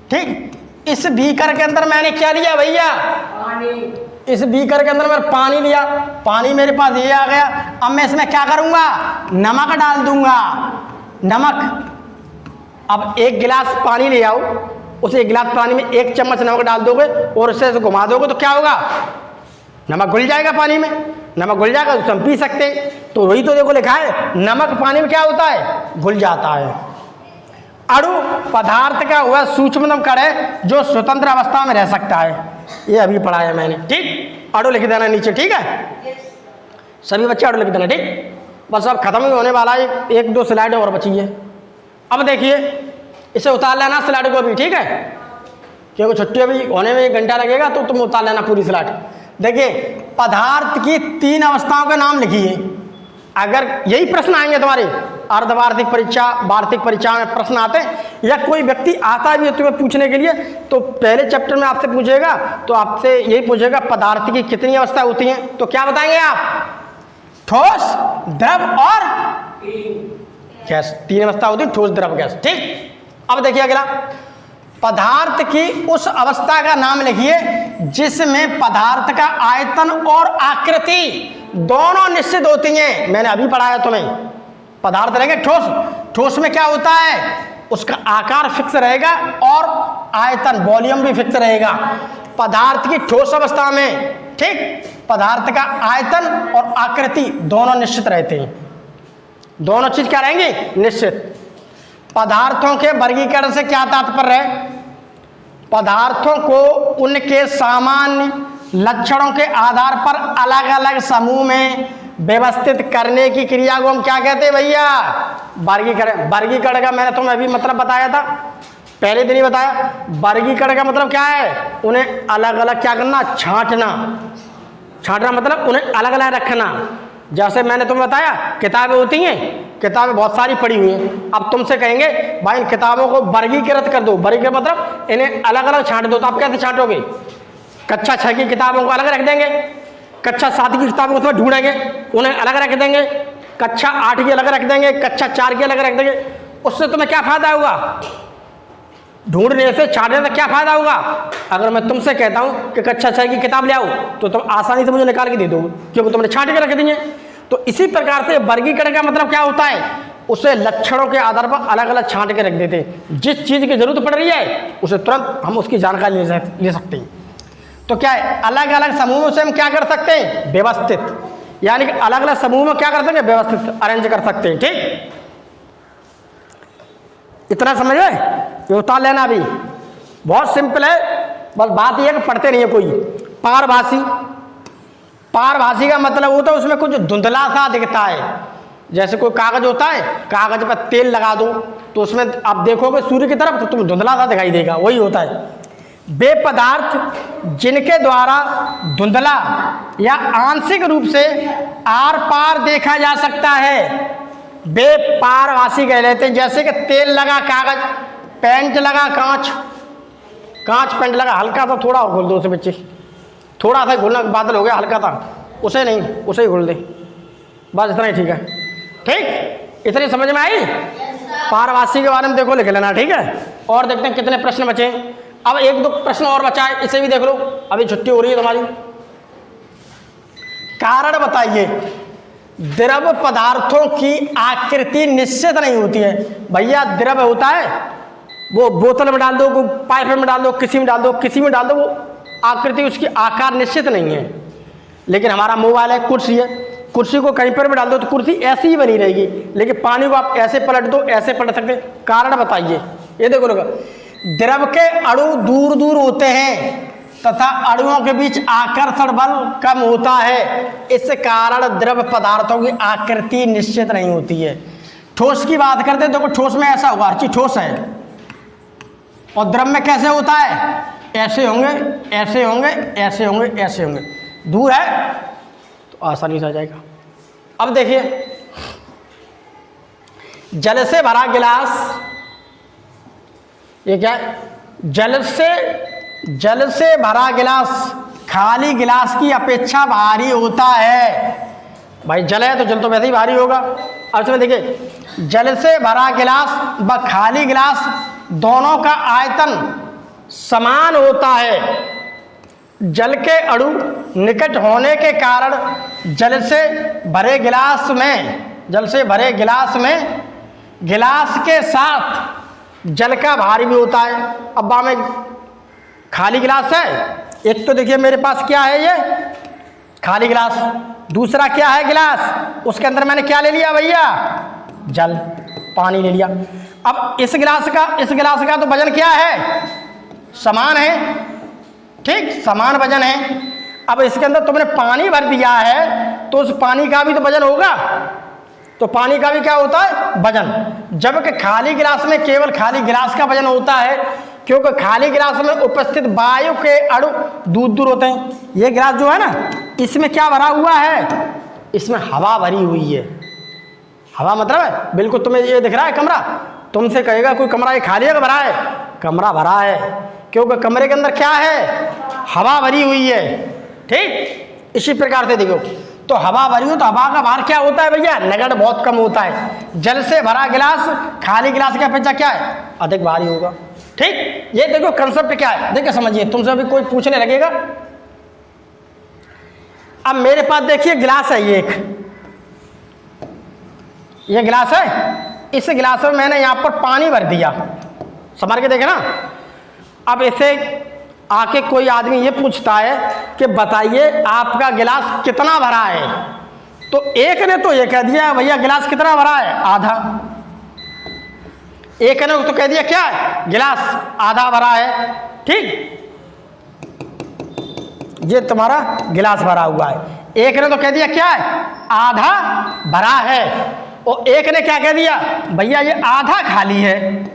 ठीक, इस बीकर के अंदर मैंने क्या लिया भैया, पानी। इस बीकर के अंदर मैंने पानी लिया, पानी मेरे पास ये आ गया। अब मैं इसमें क्या करूंगा, नमक डाल दूंगा, नमक। अब 1 गिलास पानी ले आओ, उस 1 गिलास पानी में 1 चम्मच नमक डाल दोगे और उसे घुमा दोगे तो क्या होगा, नमक घुल जाएगा पानी में। नमक घुल जाएगा तो हम पी सकते। तो वही तो देखो लिखा है, नमक पानी में क्या होता है, घुल जाता है। अणु पदार्थ का वह सूक्ष्मतम कण है जो स्वतंत्र अवस्था में रह सकता है। ये अभी पढ़ाया मैंने, ठीक। अणु लिख देना नीचे, ठीक है, सभी बच्चे अणु लिख देना, ठीक। बस अब खत्म ही होने वाला है, एक दो स्लाइड और बची है। अब देखिए इसे उतार लेना स्लाइड को भी, ठीक है, क्योंकि छुट्टी अभी होने में 1 घंटा लगेगा, तो तुम उतार लेना पूरी स्लाइड। देखिए पदार्थ की 3 अवस्थाओं के नाम लिखिए। अगर यही प्रश्न आएंगे तुम्हारे अर्धवार्षिक परीक्षा, वार्षिक परीक्षा में प्रश्न आते हैं, या कोई व्यक्ति आता भी है तुम्हें पूछने के लिए, तो पहले चैप्टर में आपसे पूछेगा, तो आपसे यही पूछेगा पदार्थ की कितनी अवस्था होती हैं, तो क्या बताएंगे आप? ठोस, द्रव और गैस। 3 अवस्था होती है, ठोस, द्रव, गैस। ठीक। अब देखिए अगला, पदार्थ की उस अवस्था का नाम लिखिए जिसमें पदार्थ का आयतन और आकृति दोनों निश्चित होती हैं। मैंने अभी पढ़ाया तुम्हें, पदार्थ रहेंगे ठोस, ठोस में क्या होता है, उसका आकार फिक्स रहेगा और आयतन, वॉल्यूम भी फिक्स रहेगा। पदार्थ की ठोस अवस्था में, ठीक, पदार्थ का आयतन और आकृति दोनों निश्चित रहते हैं। दोनों चीज क्या रहेंगी? निश्चित। पदार्थों के वर्गीकरण से क्या तात्पर्य है? पदार्थों को उनके सामान्य लक्षणों के आधार पर अलग अलग समूह में व्यवस्थित करने की क्रिया को हम क्या कहते हैं भैया? वर्गीकरण। वर्गीकरण का मैंने तुम्हें अभी मतलब बताया था, पहले दिन ही बताया। वर्गीकरण का मतलब क्या है? उन्हें अलग अलग क्या करना? छांटना। छांटना मतलब उन्हें अलग अलग रखना। जैसे मैंने तुम्हें बताया किताबें होती हैं, किताबें बहुत सारी पड़ी हुई हैं, अब तुमसे कहेंगे भाई इन किताबों को वर्गीकृत कर दो। वर्गीकृत मतलब इन्हें अलग अलग छांट दो, तो आप कैसे छांटोगे? कक्षा 6 की किताबों को अलग रख देंगे, कक्षा 7 की किताबों को उसमें ढूंढेंगे, उन्हें अलग रख देंगे, कक्षा 8 की अलग रख देंगे, कक्षा 4 की अलग रख देंगे। उससे तुम्हें क्या फायदा होगा? ढूंढने से, छांटने से क्या फायदा होगा? अगर मैं तुमसे कहता हूं कि कक्षा 6 की किताब ले आओ, तो तुम आसानी से मुझे निकाल के दे दो, क्योंकि तुमने छांट के रख दी है। तो इसी प्रकार से वर्गीकरण का मतलब क्या होता है? उसे लक्षणों के आधार पर अलग अलग छांट के रख देते हैं। जिस चीज की जरूरत पड़ रही है उसे तुरंत हम उसकी जानकारी ले सकते हैं। तो क्या है? अलग अलग समूहों से हम क्या कर सकते हैं? व्यवस्थित। यानी कि अलग अलग समूह में क्या कर सकते हैं? व्यवस्थित, अरेंज कर सकते हैं। ठीक, इतना समझ गए? ये उतार लेना भी बहुत सिंपल है, बस बात यह है कि पढ़ते नहीं है कोई। पारभासी, पारभासी का मतलब होता है उसमें कुछ धुंधला सा दिखता है। जैसे कोई कागज होता है, कागज पर तेल लगा दो तो उसमें आप देखोगे सूर्य की तरफ तो तुम्हें धुंधला सा दिखाई देगा, वही होता है। वे पदार्थ जिनके द्वारा धुंधला या आंशिक रूप से आर पार देखा जा सकता है वे पारभासी कह लेते हैं। जैसे कि तेल लगा कागज, पेंट लगा कांच, कांच पेंट लगा, हल्का सा थोड़ा और घोल दो उसे बच्चे, थोड़ा सा घोलना, बादल हो गया हल्का था, उसे नहीं, उसे ही घोल दे, बस इतना ही। ठीक है, ठीक, इतनी समझ में आई? पारभासी के बारे में देखो, लिख लेना। ठीक है, और देखते हैं कितने प्रश्न बचे। अब 1-2 प्रश्न और बचा है, इसे भी देख लो, अभी छुट्टी हो रही है तुम्हारी। कारण बताइए, द्रव पदार्थों की आकृति निश्चित नहीं होती है। भैया द्रव होता है, वो बोतल में डाल दो, पाइप में डाल दो, किसी में डाल दो, किसी में डाल दो, वो आकृति, उसकी आकार निश्चित नहीं है। लेकिन हमारा मोबाइल है, कुर्सी है, कुर्सी को कहीं पर भी डाल दो तो कुर्सी ऐसी ही बनी रहेगी, लेकिन पानी को आप ऐसे पलट दो, ऐसे पलट सकते। कारण बताइए। ये देखो लोग, द्रव के अणु दूर दूर होते हैं तथा अणुओं के बीच आकर्षण बल कम होता है, इस कारण द्रव पदार्थों की आकृति निश्चित नहीं होती है। ठोस की बात करते हैं, देखो ठोस में ऐसा होगा, हर चीज ठोस है, और द्रव में कैसे होता है? ऐसे होंगे, ऐसे होंगे, ऐसे होंगे, ऐसे होंगे। दूर है तो आसानी से आ जाएगा। अब देखिए, जल से भरा गिलास, ये क्या है? जल से भरा गिलास खाली गिलास की अपेक्षा भारी होता है। भाई जल है तो जल तो वैसे ही भारी होगा। अब इसमें देखिए, जल से भरा गिलास व खाली गिलास दोनों का आयतन समान होता है। जल के अणु निकट होने के कारण जल से भरे गिलास में गिलास के साथ जल का भारी भी होता है। अब में खाली गिलास है, एक तो देखिए मेरे पास क्या है, ये खाली गिलास, दूसरा क्या है? गिलास, उसके अंदर मैंने क्या ले लिया भैया? जल, पानी ले लिया। अब इस गिलास का तो वजन क्या है? समान है, ठीक, समान वजन है। अब इसके अंदर तुमने पानी भर दिया है तो उस पानी का भी तो वजन होगा, तो पानी का भी क्या होता है, वजन। जबकि खाली गिलास में केवल खाली गिलास का वजन होता है, क्योंकि खाली गिलास में उपस्थित वायु के अणु दूर दूर होते हैं। ये गिलास जो है ना, इसमें क्या भरा हुआ है, इसमें हवा भरी हुई है। हवा मतलब है बिल्कुल, तुम्हें ये दिख रहा है कमरा, तुमसे कहेगा कोई कमरा ये खाली है कि भरा है, कमरा भरा है, क्योंकि कमरे के अंदर क्या है, हवा भरी हुई है। ठीक, इसी प्रकार से देखो, तो हवा भरी हो तो हवा का भार क्या होता है भैया, नगण्य, बहुत कम होता है। जल से भरा गिलास खाली गिलास की अपेक्षा क्या है, अधिक भारी होगा। ठीक, ये देखो कंसेप्ट क्या है, देखिए समझिए, तुमसे अभी कोई पूछने लगेगा। अब मेरे पास देखिए गिलास है, ये गिलास है, इस गिलास में मैंने यहाँ पर पानी भर दिया, संभाल के देखे ना। अब इसे आके कोई आदमी ये पूछता है कि बताइए आपका गिलास कितना भरा है, तो एक ने तो ये कह दिया भैया गिलास कितना भरा है, आधा। एक ने तो कह दिया क्या है, गिलास आधा भरा है। ठीक, ये तुम्हारा गिलास भरा हुआ है। एक ने तो कह दिया क्या है, आधा भरा है, और एक ने क्या कह दिया, भैया ये आधा खाली है।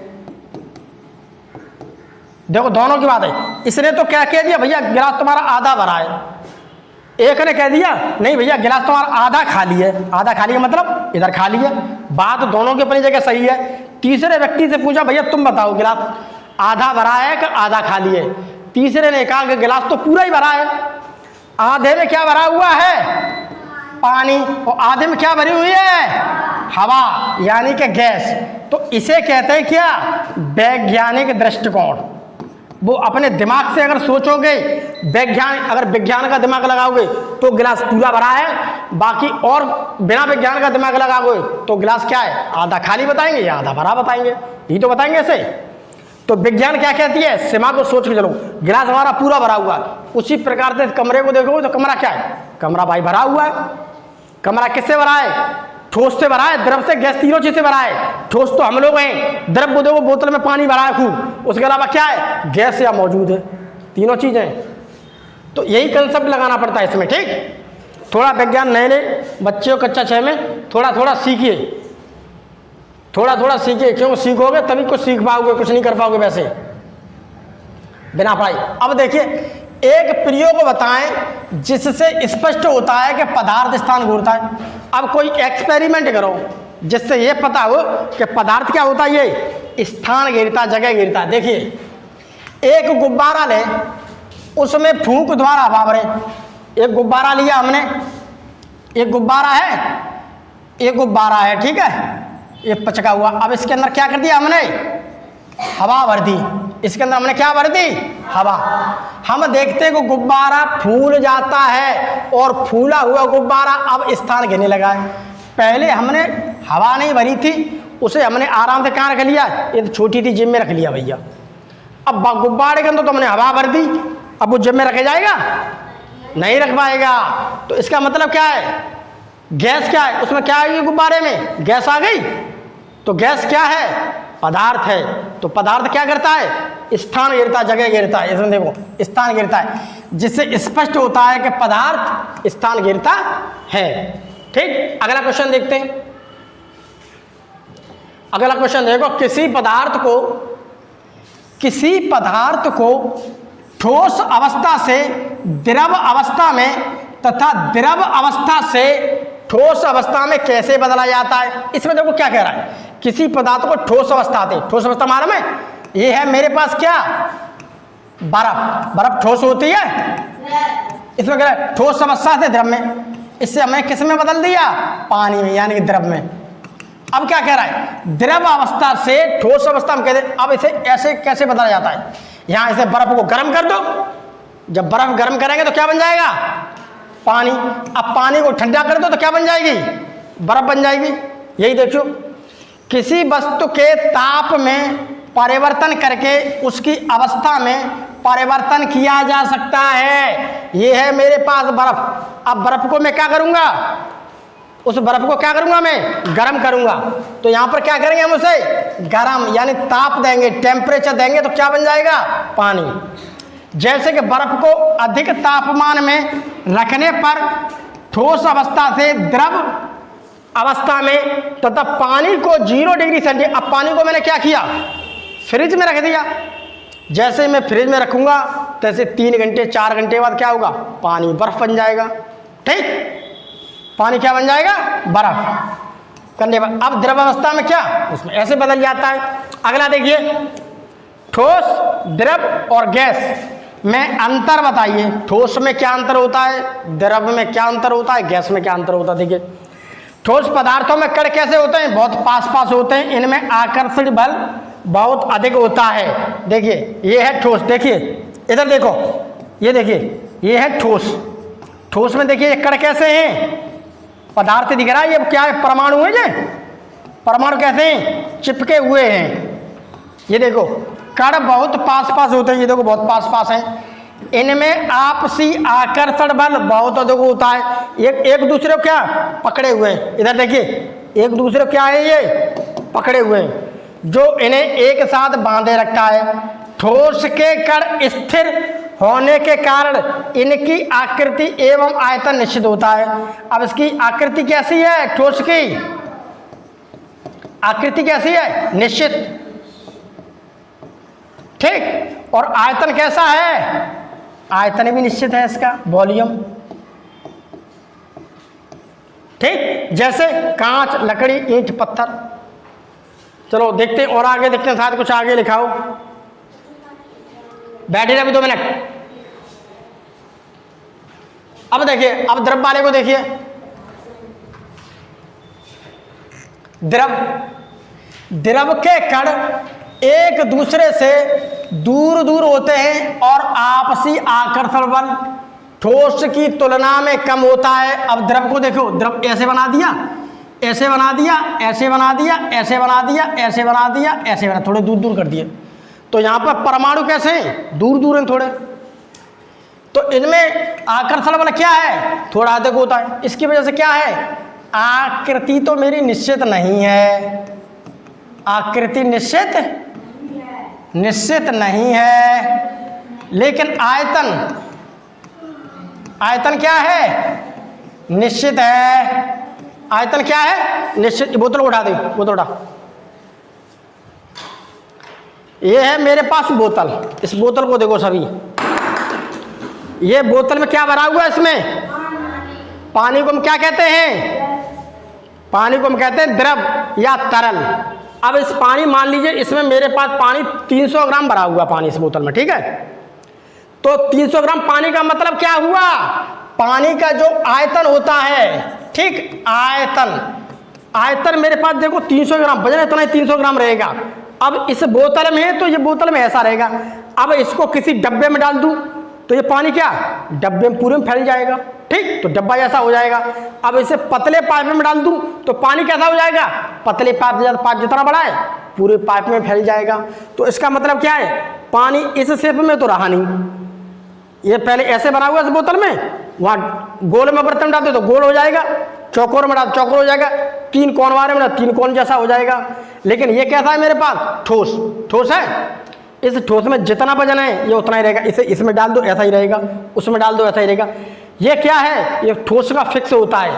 देखो दोनों की बात है। इसने तो क्या कह दिया, भैया गिलास तुम्हारा आधा भरा है। एक ने कह दिया नहीं भैया गिलास तुम्हारा आधा खाली है। आधा खाली है मतलब इधर खाली है। बात दोनों की अपनी जगह सही है। तीसरे व्यक्ति से पूछा भैया तुम बताओ गिलास आधा भरा है कि आधा खाली है। तीसरे ने कहा कि गिलास तो पूरा ही भरा है। आधे में क्या भरा हुआ है, पानी, और आधे में क्या भरी हुई है, हवा, यानी कि गैस। तो इसे कहते हैं क्या, वैज्ञानिक दृष्टिकोण। वो अपने दिमाग से अगर सोचोगे, अगर विज्ञान का दिमाग लगाओगे तो गिलास पूरा भरा है, बाकी और बिना विज्ञान का दिमाग लगाओगे तो गिलास क्या है, आधा खाली बताएंगे या आधा भरा बताएंगे, यही तो बताएंगे ऐसे। तो विज्ञान क्या कहती है, सीमा को सोच के चलो, गिलास हमारा पूरा भरा हुआ है। उसी प्रकार से कमरे को देखोगे तो कमरा क्या है, कमरा भाई भरा हुआ है। कमरा किससे भरा है, ठोस से भरा है, द्रव से, गैस, तीनों चीज से भरा है। ठोस तो हम लोग हैं, द्रव को देखो बोतल में पानी भरा है खूब, उसके अलावा क्या है, गैस या मौजूद है, तीनों चीजें। तो यही कंसेप्ट लगाना पड़ता है इसमें। ठीक, थोड़ा विज्ञान नए नए बच्चों कक्षा 6 में थोड़ा थोड़ा सीखिए, थोड़ा थोड़ा सीखिए, क्यों सीखोगे तभी कुछ सीख पाओगे, कुछ नहीं कर पाओगे वैसे बिना पढ़ाई। अब देखिए एक प्रयोग बताएं जिससे स्पष्ट होता है कि पदार्थ स्थान घूरता है। अब कोई एक्सपेरिमेंट करो जिससे ये पता हो कि पदार्थ क्या होता है, ये स्थान घेरता, जगह घेरता। देखिए एक गुब्बारा ले, उसमें फूंक द्वारा हवा भरे। एक गुब्बारा लिया हमने, एक गुब्बारा है, ठीक है, ये पचका हुआ। अब इसके अंदर क्या कर दिया हमने, हवा भर दी। इसके अंदर हमने क्या भर दी, हवा। हम देखते हैं कि गुब्बारा फूल जाता है और फूला हुआ गुब्बारा अब स्थान घेरने लगा है। पहले हमने हवा नहीं भरी थी, उसे हमने आराम से कहाँ रख लिया, ये तो छोटी थी जेब में रख लिया भैया। अब गुब्बारे के अंदर तो हमने हवा भर दी, अब वो जेब में रखा जाएगा, नहीं रख पाएगा। तो इसका मतलब क्या है, गैस क्या है, उसमें क्या है, गुब्बारे में गैस आ गई। तो गैस क्या है, पदार्थ है। तो पदार्थ क्या करता है, स्थान घेरता, जगह घेरता है। इसमें देखो स्थान घेरता है, जिससे स्पष्ट होता है कि पदार्थ स्थान घेरता है। ठीक, अगला क्वेश्चन देखते हैं। अगला क्वेश्चन देखो, किसी पदार्थ को ठोस अवस्था से द्रव अवस्था में तथा द्रव अवस्था से ठोस अवस्था में कैसे बदला जाता है। इसमें देखो क्या कह रहा है, किसी पदार्थ को ठोस अवस्था आती, ठोस अवस्था मालूम है, ये है मेरे पास क्या, बर्फ ठोस होती है। इसमें कह रहा है ठोस अवस्था से द्रव में, इससे हमने किस में बदल दिया, पानी में, यानी कि द्रव में। अब क्या कह रहा है, द्रव अवस्था से ठोस अवस्था में कहते हैं। अब इसे ऐसे कैसे बदला जाता है, यहां इसे बर्फ को गर्म कर दो, जब बर्फ गर्म करेंगे तो क्या बन जाएगा, पानी। अब पानी को ठंडा कर दो तो क्या बन जाएगी, बर्फ बन जाएगी। यही देखो, किसी वस्तु के ताप में परिवर्तन करके उसकी अवस्था में परिवर्तन किया जा सकता है। ये है मेरे पास बर्फ। अब बर्फ को मैं क्या करूंगा, उस बर्फ को क्या करूंगा, मैं गर्म करूंगा। तो यहां पर क्या करेंगे हम, उसे गर्म यानी ताप देंगे, टेम्परेचर देंगे, तो क्या बन जाएगा, पानी। जैसे कि बर्फ को अधिक तापमान में रखने पर ठोस अवस्था से द्रव अवस्था में तथा पानी को 0 डिग्री सेंटीग्रेड, अब पानी को मैंने क्या किया, फ्रिज में रख दिया। जैसे मैं फ्रिज में रखूंगा तैसे 3 घंटे 4 घंटे बाद क्या होगा, पानी बर्फ बन जाएगा। ठीक, पानी क्या बन जाएगा, बर्फ करने पर अब द्रव अवस्था में क्या, उसमें ऐसे बदल जाता है। अगला देखिए, ठोस, द्रव और गैस में अंतर बताइए। ठोस में क्या अंतर होता है, द्रव में क्या अंतर होता है, गैस में क्या अंतर होता है। देखिए, ठोस पदार्थों में कण कैसे होते हैं, बहुत पास पास होते हैं, इनमें आकर्षण बल बहुत अधिक होता है। देखिए ये है ठोस, देखिए इधर देखो, ये देखिए ये है ठोस। ठोस में देखिए ये कण कैसे हैं, पदार्थ दिख रहा है, ये क्या है, परमाणु है। ये परमाणु कैसे हैं, चिपके हुए हैं। ये देखो कण बहुत पास पास होते हैं, ये देखो बहुत पास पास हैं, इनमें आपसी आकर्षण बल बहुत अधिक होता है। एक दूसरे को क्या पकड़े हुए हैं, इधर देखिए एक दूसरे को क्या है, ये पकड़े हुए हैं, जो इन्हें एक साथ बांधे रखता है। ठोस के कण स्थिर होने के कारण इनकी आकृति एवं आयतन निश्चित होता है। अब इसकी आकृति कैसी है, ठोस की आकृति कैसी है, निश्चित। ठीक, और आयतन कैसा है, आयतन भी निश्चित है इसका, वॉल्यूम। ठीक, जैसे कांच, लकड़ी, ईंट, पत्थर। चलो देखते हैं और आगे देखते हैं, शायद कुछ आगे लिखा हो। बैठे रहे 2 मिनट। अब देखिए, अब द्रव वाले को देखिए। द्रव के कण एक दूसरे से दूर दूर होते हैं और आपसी आकर्षण बल ठोस की तुलना में कम होता है। अब द्रव को देखो, द्रव ऐसे बना दिया, ऐसे बना दिया, ऐसे बना दिया, ऐसे बना दिया, ऐसे बना दिया, ऐसे बना, थोड़े दूर दूर कर दिए। तो यहाँ पर परमाणु कैसे हैं, दूर दूर हैं थोड़े, तो इनमें आकर्षण बल क्या है, थोड़ा अधिक होता है। इसकी वजह से क्या है, आकृति तो मेरी निश्चित नहीं है, आकृति निश्चित नहीं है, लेकिन आयतन क्या है, निश्चित है। आयतन क्या है, निश्चित। बोतल उठा दे, बोतल उठा। ये है मेरे पास बोतल, इस बोतल को देखो सभी, ये बोतल में क्या भरा हुआ है, इसमें पानी को हम क्या कहते हैं, पानी को हम कहते हैं द्रव या तरल। अब इस पानी, मान लीजिए इसमें मेरे पास पानी 300 ग्राम भरा हुआ पानी इस बोतल में, ठीक है। तो 300 ग्राम पानी का मतलब क्या हुआ, पानी का जो आयतन होता है, ठीक, आयतन मेरे पास देखो 300 ग्राम, वजन इतना ही 300 ग्राम रहेगा। अब इस बोतल में है तो ये बोतल में ऐसा रहेगा। अब इसको किसी डब्बे में डाल दूं तो ये पानी क्या डब्बे में पूरे में फैल जाएगा, ठीक, तो डब्बा जैसा हो जाएगा। अब इसे पतले पाइप में डाल दूं तो पानी कैसा हो जाएगा, पतले पाइप जितना बड़ा है पूरे पाइप में फैल जाएगा। तो इसका मतलब क्या है, पानी इस शेप में तो रहा नहीं, ये पहले ऐसे बना हुआ इस बोतल में, वहाँ गोल में बर्तन डालते तो गोल हो जाएगा, चौकोर में डाल चौकोर हो जाएगा, 3 कोण वाले में 3 कोण जैसा हो जाएगा। लेकिन ये कैसा है मेरे पास, ठोस है। इस ठोस में जितना वजन है ये उतना ही रहेगा, इसे इसमें डाल दो ऐसा ही रहेगा, उसमें डाल दो ऐसा ही रहेगा। ये क्या है, ये ठोस का फिक्स होता है।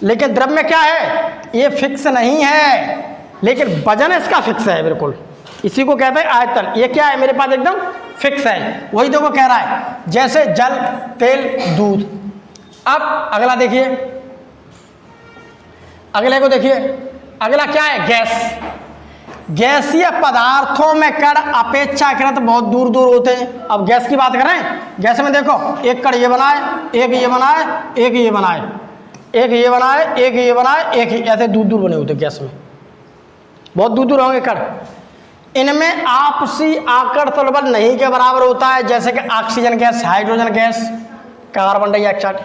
लेकिन द्रव में क्या है, ये फिक्स नहीं है, लेकिन वजन इसका फिक्स है बिल्कुल, इसी को कहते हैं आयतन। ये क्या है मेरे पास एकदम फिक्स है, वही देखो कह रहा है, जैसे जल, तेल, दूध। अब अगला देखिए, अगले को देखिए, अगला क्या है, गैस। गैसीय पदार्थों में कण अपेक्षाकृत बहुत दूर दूर होते हैं। अब गैस की बात करें, गैस में देखो एक कण ये बनाए, एक ये बनाए, एक ये बनाए, एक ये बनाए, एक ये बनाए, एक ऐसे दूर दूर बने होते हैं गैस में, बहुत दूर दूर होंगे कण। इनमें आपसी आकर्षण बल नहीं के बराबर होता है, जैसे कि oxygen gas, hydrogen gas, carbon dioxide.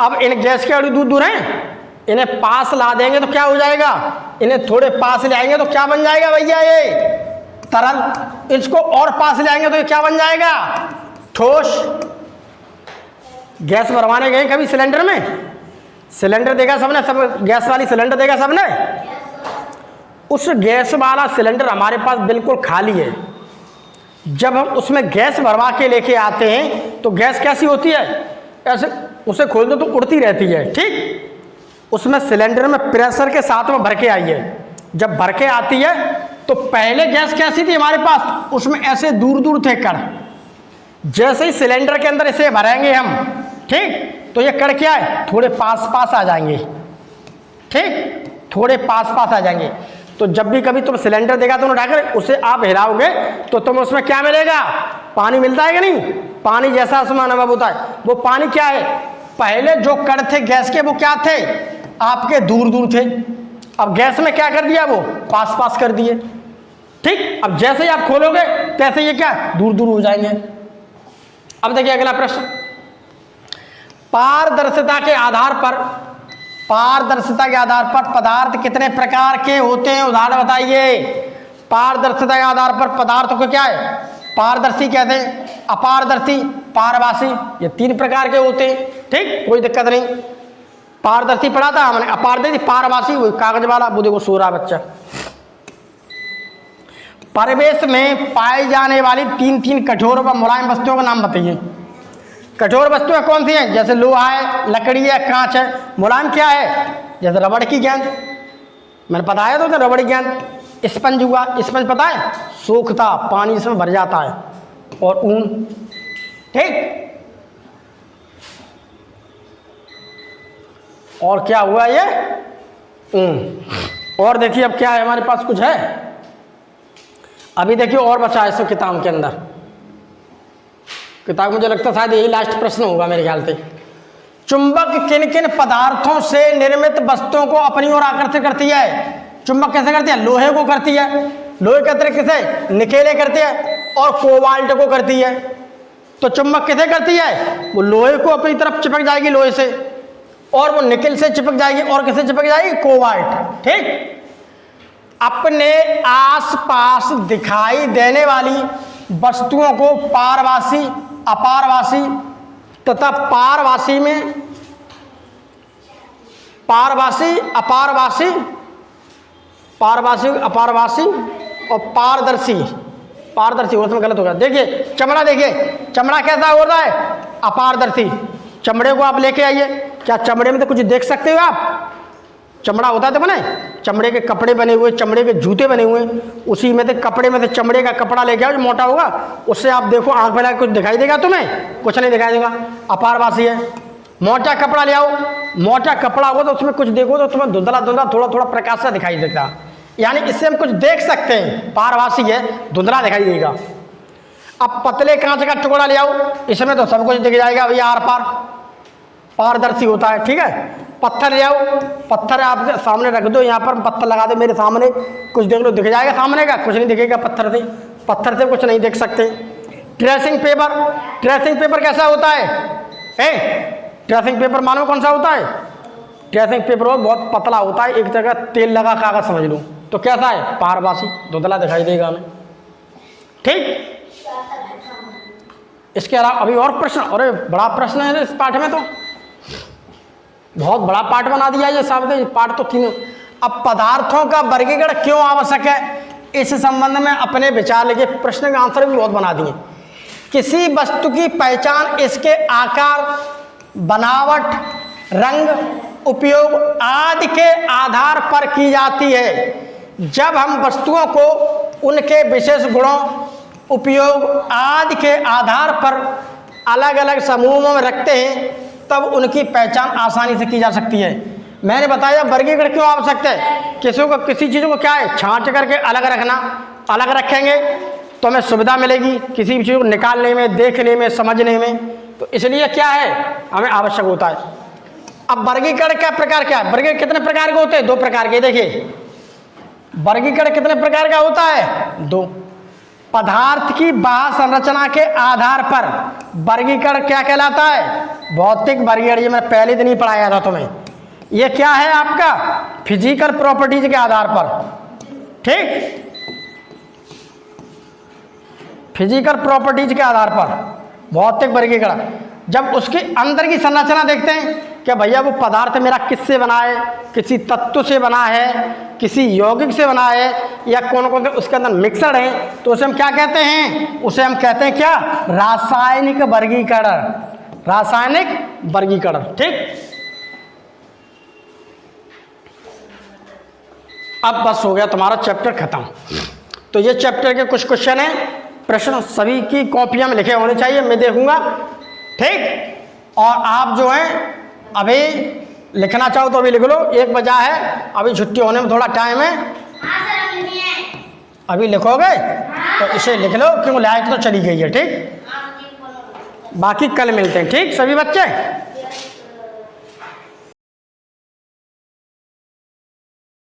अब इन गैस के अड़ू दूर दूर हैं, इन्हें पास ला देंगे तो क्या हो जाएगा, इन्हें थोड़े पास ले आएंगे तो क्या बन जाएगा भैया, ये तरल। इसको और पास ले आएंगे तो ये क्या बन जाएगा, ठोस। गैस भरवाने गए कभी सिलेंडर में, सिलेंडर देखा सबने, सब गैस वाली सिलेंडर देखा सबने। उस गैस वाला सिलेंडर हमारे पास बिल्कुल खाली है। जब हम उसमें गैस भरवा के लेके आते हैं तो गैस कैसी होती है, ऐसे उसे खोल दो तो उड़ती रहती है, ठीक। उसमें सिलेंडर में प्रेशर के साथ में भर के आई है। जब भर के आती है तो पहले गैस कैसी थी हमारे पास, उसमें ऐसे दूर दूर थे कण। जैसे ही सिलेंडर के अंदर इसे भरेंगे हम, ठीक, तो ये कण क्या है, थोड़े पास पास आ जाएंगे, ठीक, थोड़े पास पास आ जाएंगे। तो जब भी कभी तुम सिलेंडर देगा तुम उठाकर उसे आप हिलाओगे तो तुम्हें उसमें क्या मिलेगा, पानी मिलता है कि नहीं। पानी जैसा उसमें अनुभव होता है, वो पानी क्या है, पहले जो कण थे गैस के वो क्या थे, आपके दूर दूर थे। अब गैस में क्या कर दिया, वो पास पास कर दिए, ठीक। अब जैसे ही आप खोलोगे तैसे ये क्या दूर दूर हो जाएंगे। अब देखिए अगला प्रश्न, पारदर्शिता के आधार पर, पारदर्शिता के आधार पर पदार्थ कितने प्रकार के होते हैं, उदाहरण बताइए। पारदर्शिता के आधार पर पदार्थ को क्या है, पारदर्शी कहते हैं, अपारदर्शी, पारभासी, ये 3 प्रकार के होते हैं, ठीक, कोई दिक्कत नहीं। पारदर्शी पढ़ा था हमने, अपारदर्शी, पारभासी वही कागज वाला, वो देखो सो रहा बच्चा। परिवेश में पाई जाने वाली 3 कठोर व मुलायम वस्तुओं का नाम बताइए। कठोर वस्तुएं कौन सी हैं, जैसे लोहा है, लकड़ी है, कांच है। मुलायम क्या है, जैसे रबड़ की गेंद, मैंने बताया तो रबड़ की गेंद। स्पंज हुआ, स्पंज पता है, सूखता, पानी इसमें भर जाता है। और ऊन, ठीक। और क्या हुआ ये, ऊन। और देखिए अब क्या है हमारे पास, कुछ है अभी, देखिए और बचा है इसमें किताब के अंदर। किताब मुझे लगता है शायद यही लास्ट प्रश्न होगा मेरे ख्याल से। चुंबक किन किन पदार्थों से निर्मित वस्तुओं को अपनी ओर आकर्षित करती है। चुंबक कैसे करती है, लोहे को करती है, लोहे के तरीके से निकेले करती है, और कोबाल्ट को करती है। तो चुंबक किसे करती है, वो लोहे को अपनी तरफ चिपक जाएगी लोहे से, और वो निकेल से चिपक जाएगी, और किसे चिपक जाएगी, कोबाल्ट, ठीक। अपने आसपास दिखाई देने वाली वस्तुओं को पारभासी, अपारभासी तथा पारभासी में पारभासी, अपारभासी, पारभासी, अपारभासी और पारदर्शी, पारदर्शी उसमें गलत हो गया। देखिए चमड़ा, देखिए चमड़ा कैसा होता है, अपारदर्शी। चमड़े को आप लेके आइए, क्या चमड़े में तो कुछ देख सकते हो आप, चमड़ा होता है तो बने, चमड़े के कपड़े बने हुए, चमड़े के जूते बने हुए, उसी में से कपड़े में से चमड़े का कपड़ा लेके आओ जो मोटा होगा, उससे आप देखो आंख में लगा कुछ दिखाई देगा तुम्हें, कुछ नहीं दिखाई देगा, अपारभासी है। मोटा कपड़ा ले आओ, मोटा कपड़ा होगा तो उसमें कुछ देखो तो तुम्हें धुंधला धुंधला थोड़ा थोड़ा प्रकाश सा दिखाई देगा, यानी इससे हम कुछ देख सकते हैं, पारभासी है, धुंधला दिखाई देगा। अब पतले कांच का टुकड़ा ले आओ, इसमें तो सब कुछ दिख जाएगा भैया, आर पार, पारदर्शी होता है, ठीक है। पत्थर ले आओ, पत्थर आपके सामने रख दो, यहाँ पर पत्थर लगा दो मेरे सामने, कुछ देख लो, दिख जाएगा सामने का, कुछ नहीं दिखेगा पत्थर से, पत्थर से कुछ नहीं देख सकते। ट्रेसिंग पेपर, ट्रेसिंग पेपर कैसा होता है, ट्रेसिंग पेपर मानो कौन सा होता है, ट्रेसिंग पेपर बहुत पतला होता है, एक जगह तेल लगा कागज समझ लो, तो कैसा है, पारभासी, धुंधला दिखाई देगा हमें, ठीक। इसके अलावा अभी और प्रश्न, अरे बड़ा प्रश्न है इस पाठ में, तो बहुत बड़ा पाठ बना दिया ये साहब, पाठ तो 3। अब पदार्थों का वर्गीकरण क्यों आवश्यक है, इस संबंध में अपने विचार लेके प्रश्न का आंसर भी बहुत बना दिए। किसी वस्तु की पहचान इसके आकार, बनावट, रंग, उपयोग आदि के आधार पर की जाती है। जब हम वस्तुओं को उनके विशेष गुणों, उपयोग आदि के आधार पर अलग अलग समूहों में रखते हैं, तब उनकी पहचान आसानी से की जा सकती है। मैंने बताया वर्गीकरण क्यों आवश्यक है, किसी को किसी चीज़ को क्या है, छांट करके अलग रखना, अलग रखेंगे तो हमें सुविधा मिलेगी किसी भी चीज़ को निकालने में, देखने में, समझने में, तो इसलिए क्या है, हमें आवश्यक होता है। अब वर्गीकरण का प्रकार क्या है, वर्गीकरण कितने प्रकार के होते हैं, 2 प्रकार के। देखिए वर्गीकरण कितने प्रकार का होता है, 2। पदार्थ की बाह्य संरचना के आधार पर वर्गीकरण क्या कहलाता है, भौतिक वर्गीकरण। ये मैंने पहले दिन ही पढ़ाया था तुम्हें। ये क्या है आपका, फिजिकल प्रॉपर्टीज के आधार पर, ठीक, फिजिकल प्रॉपर्टीज के आधार पर भौतिक वर्गीकरण। जब उसके अंदर की संरचना देखते हैं कि भैया वो पदार्थ मेरा किससे बना है, किसी तत्व से बना है, किसी यौगिक से बना है, या कौन कौन से उसके अंदर मिक्सर हैं, तो उसे हम क्या कहते हैं, उसे हम कहते हैं क्या, रासायनिक वर्गीकरण, रासायनिक वर्गीकरण, ठीक। अब बस हो गया तुम्हारा चैप्टर खत्म। तो ये चैप्टर के कुछ क्वेश्चन हैं, प्रश्न सभी की कॉपियां में लिखे होने चाहिए, मैं देखूंगा, ठीक। और आप जो है अभी लिखना चाहो तो अभी लिख लो, 1 बजा है, अभी छुट्टी होने में थोड़ा टाइम है, हाँ सर, हम नहीं है। अभी लिखोगे तो इसे लिख लो, क्योंकि लाइट तो चली गई है, ठीक। हाँ, ठीक बोलो। बाकी कल मिलते हैं, ठीक सभी बच्चे।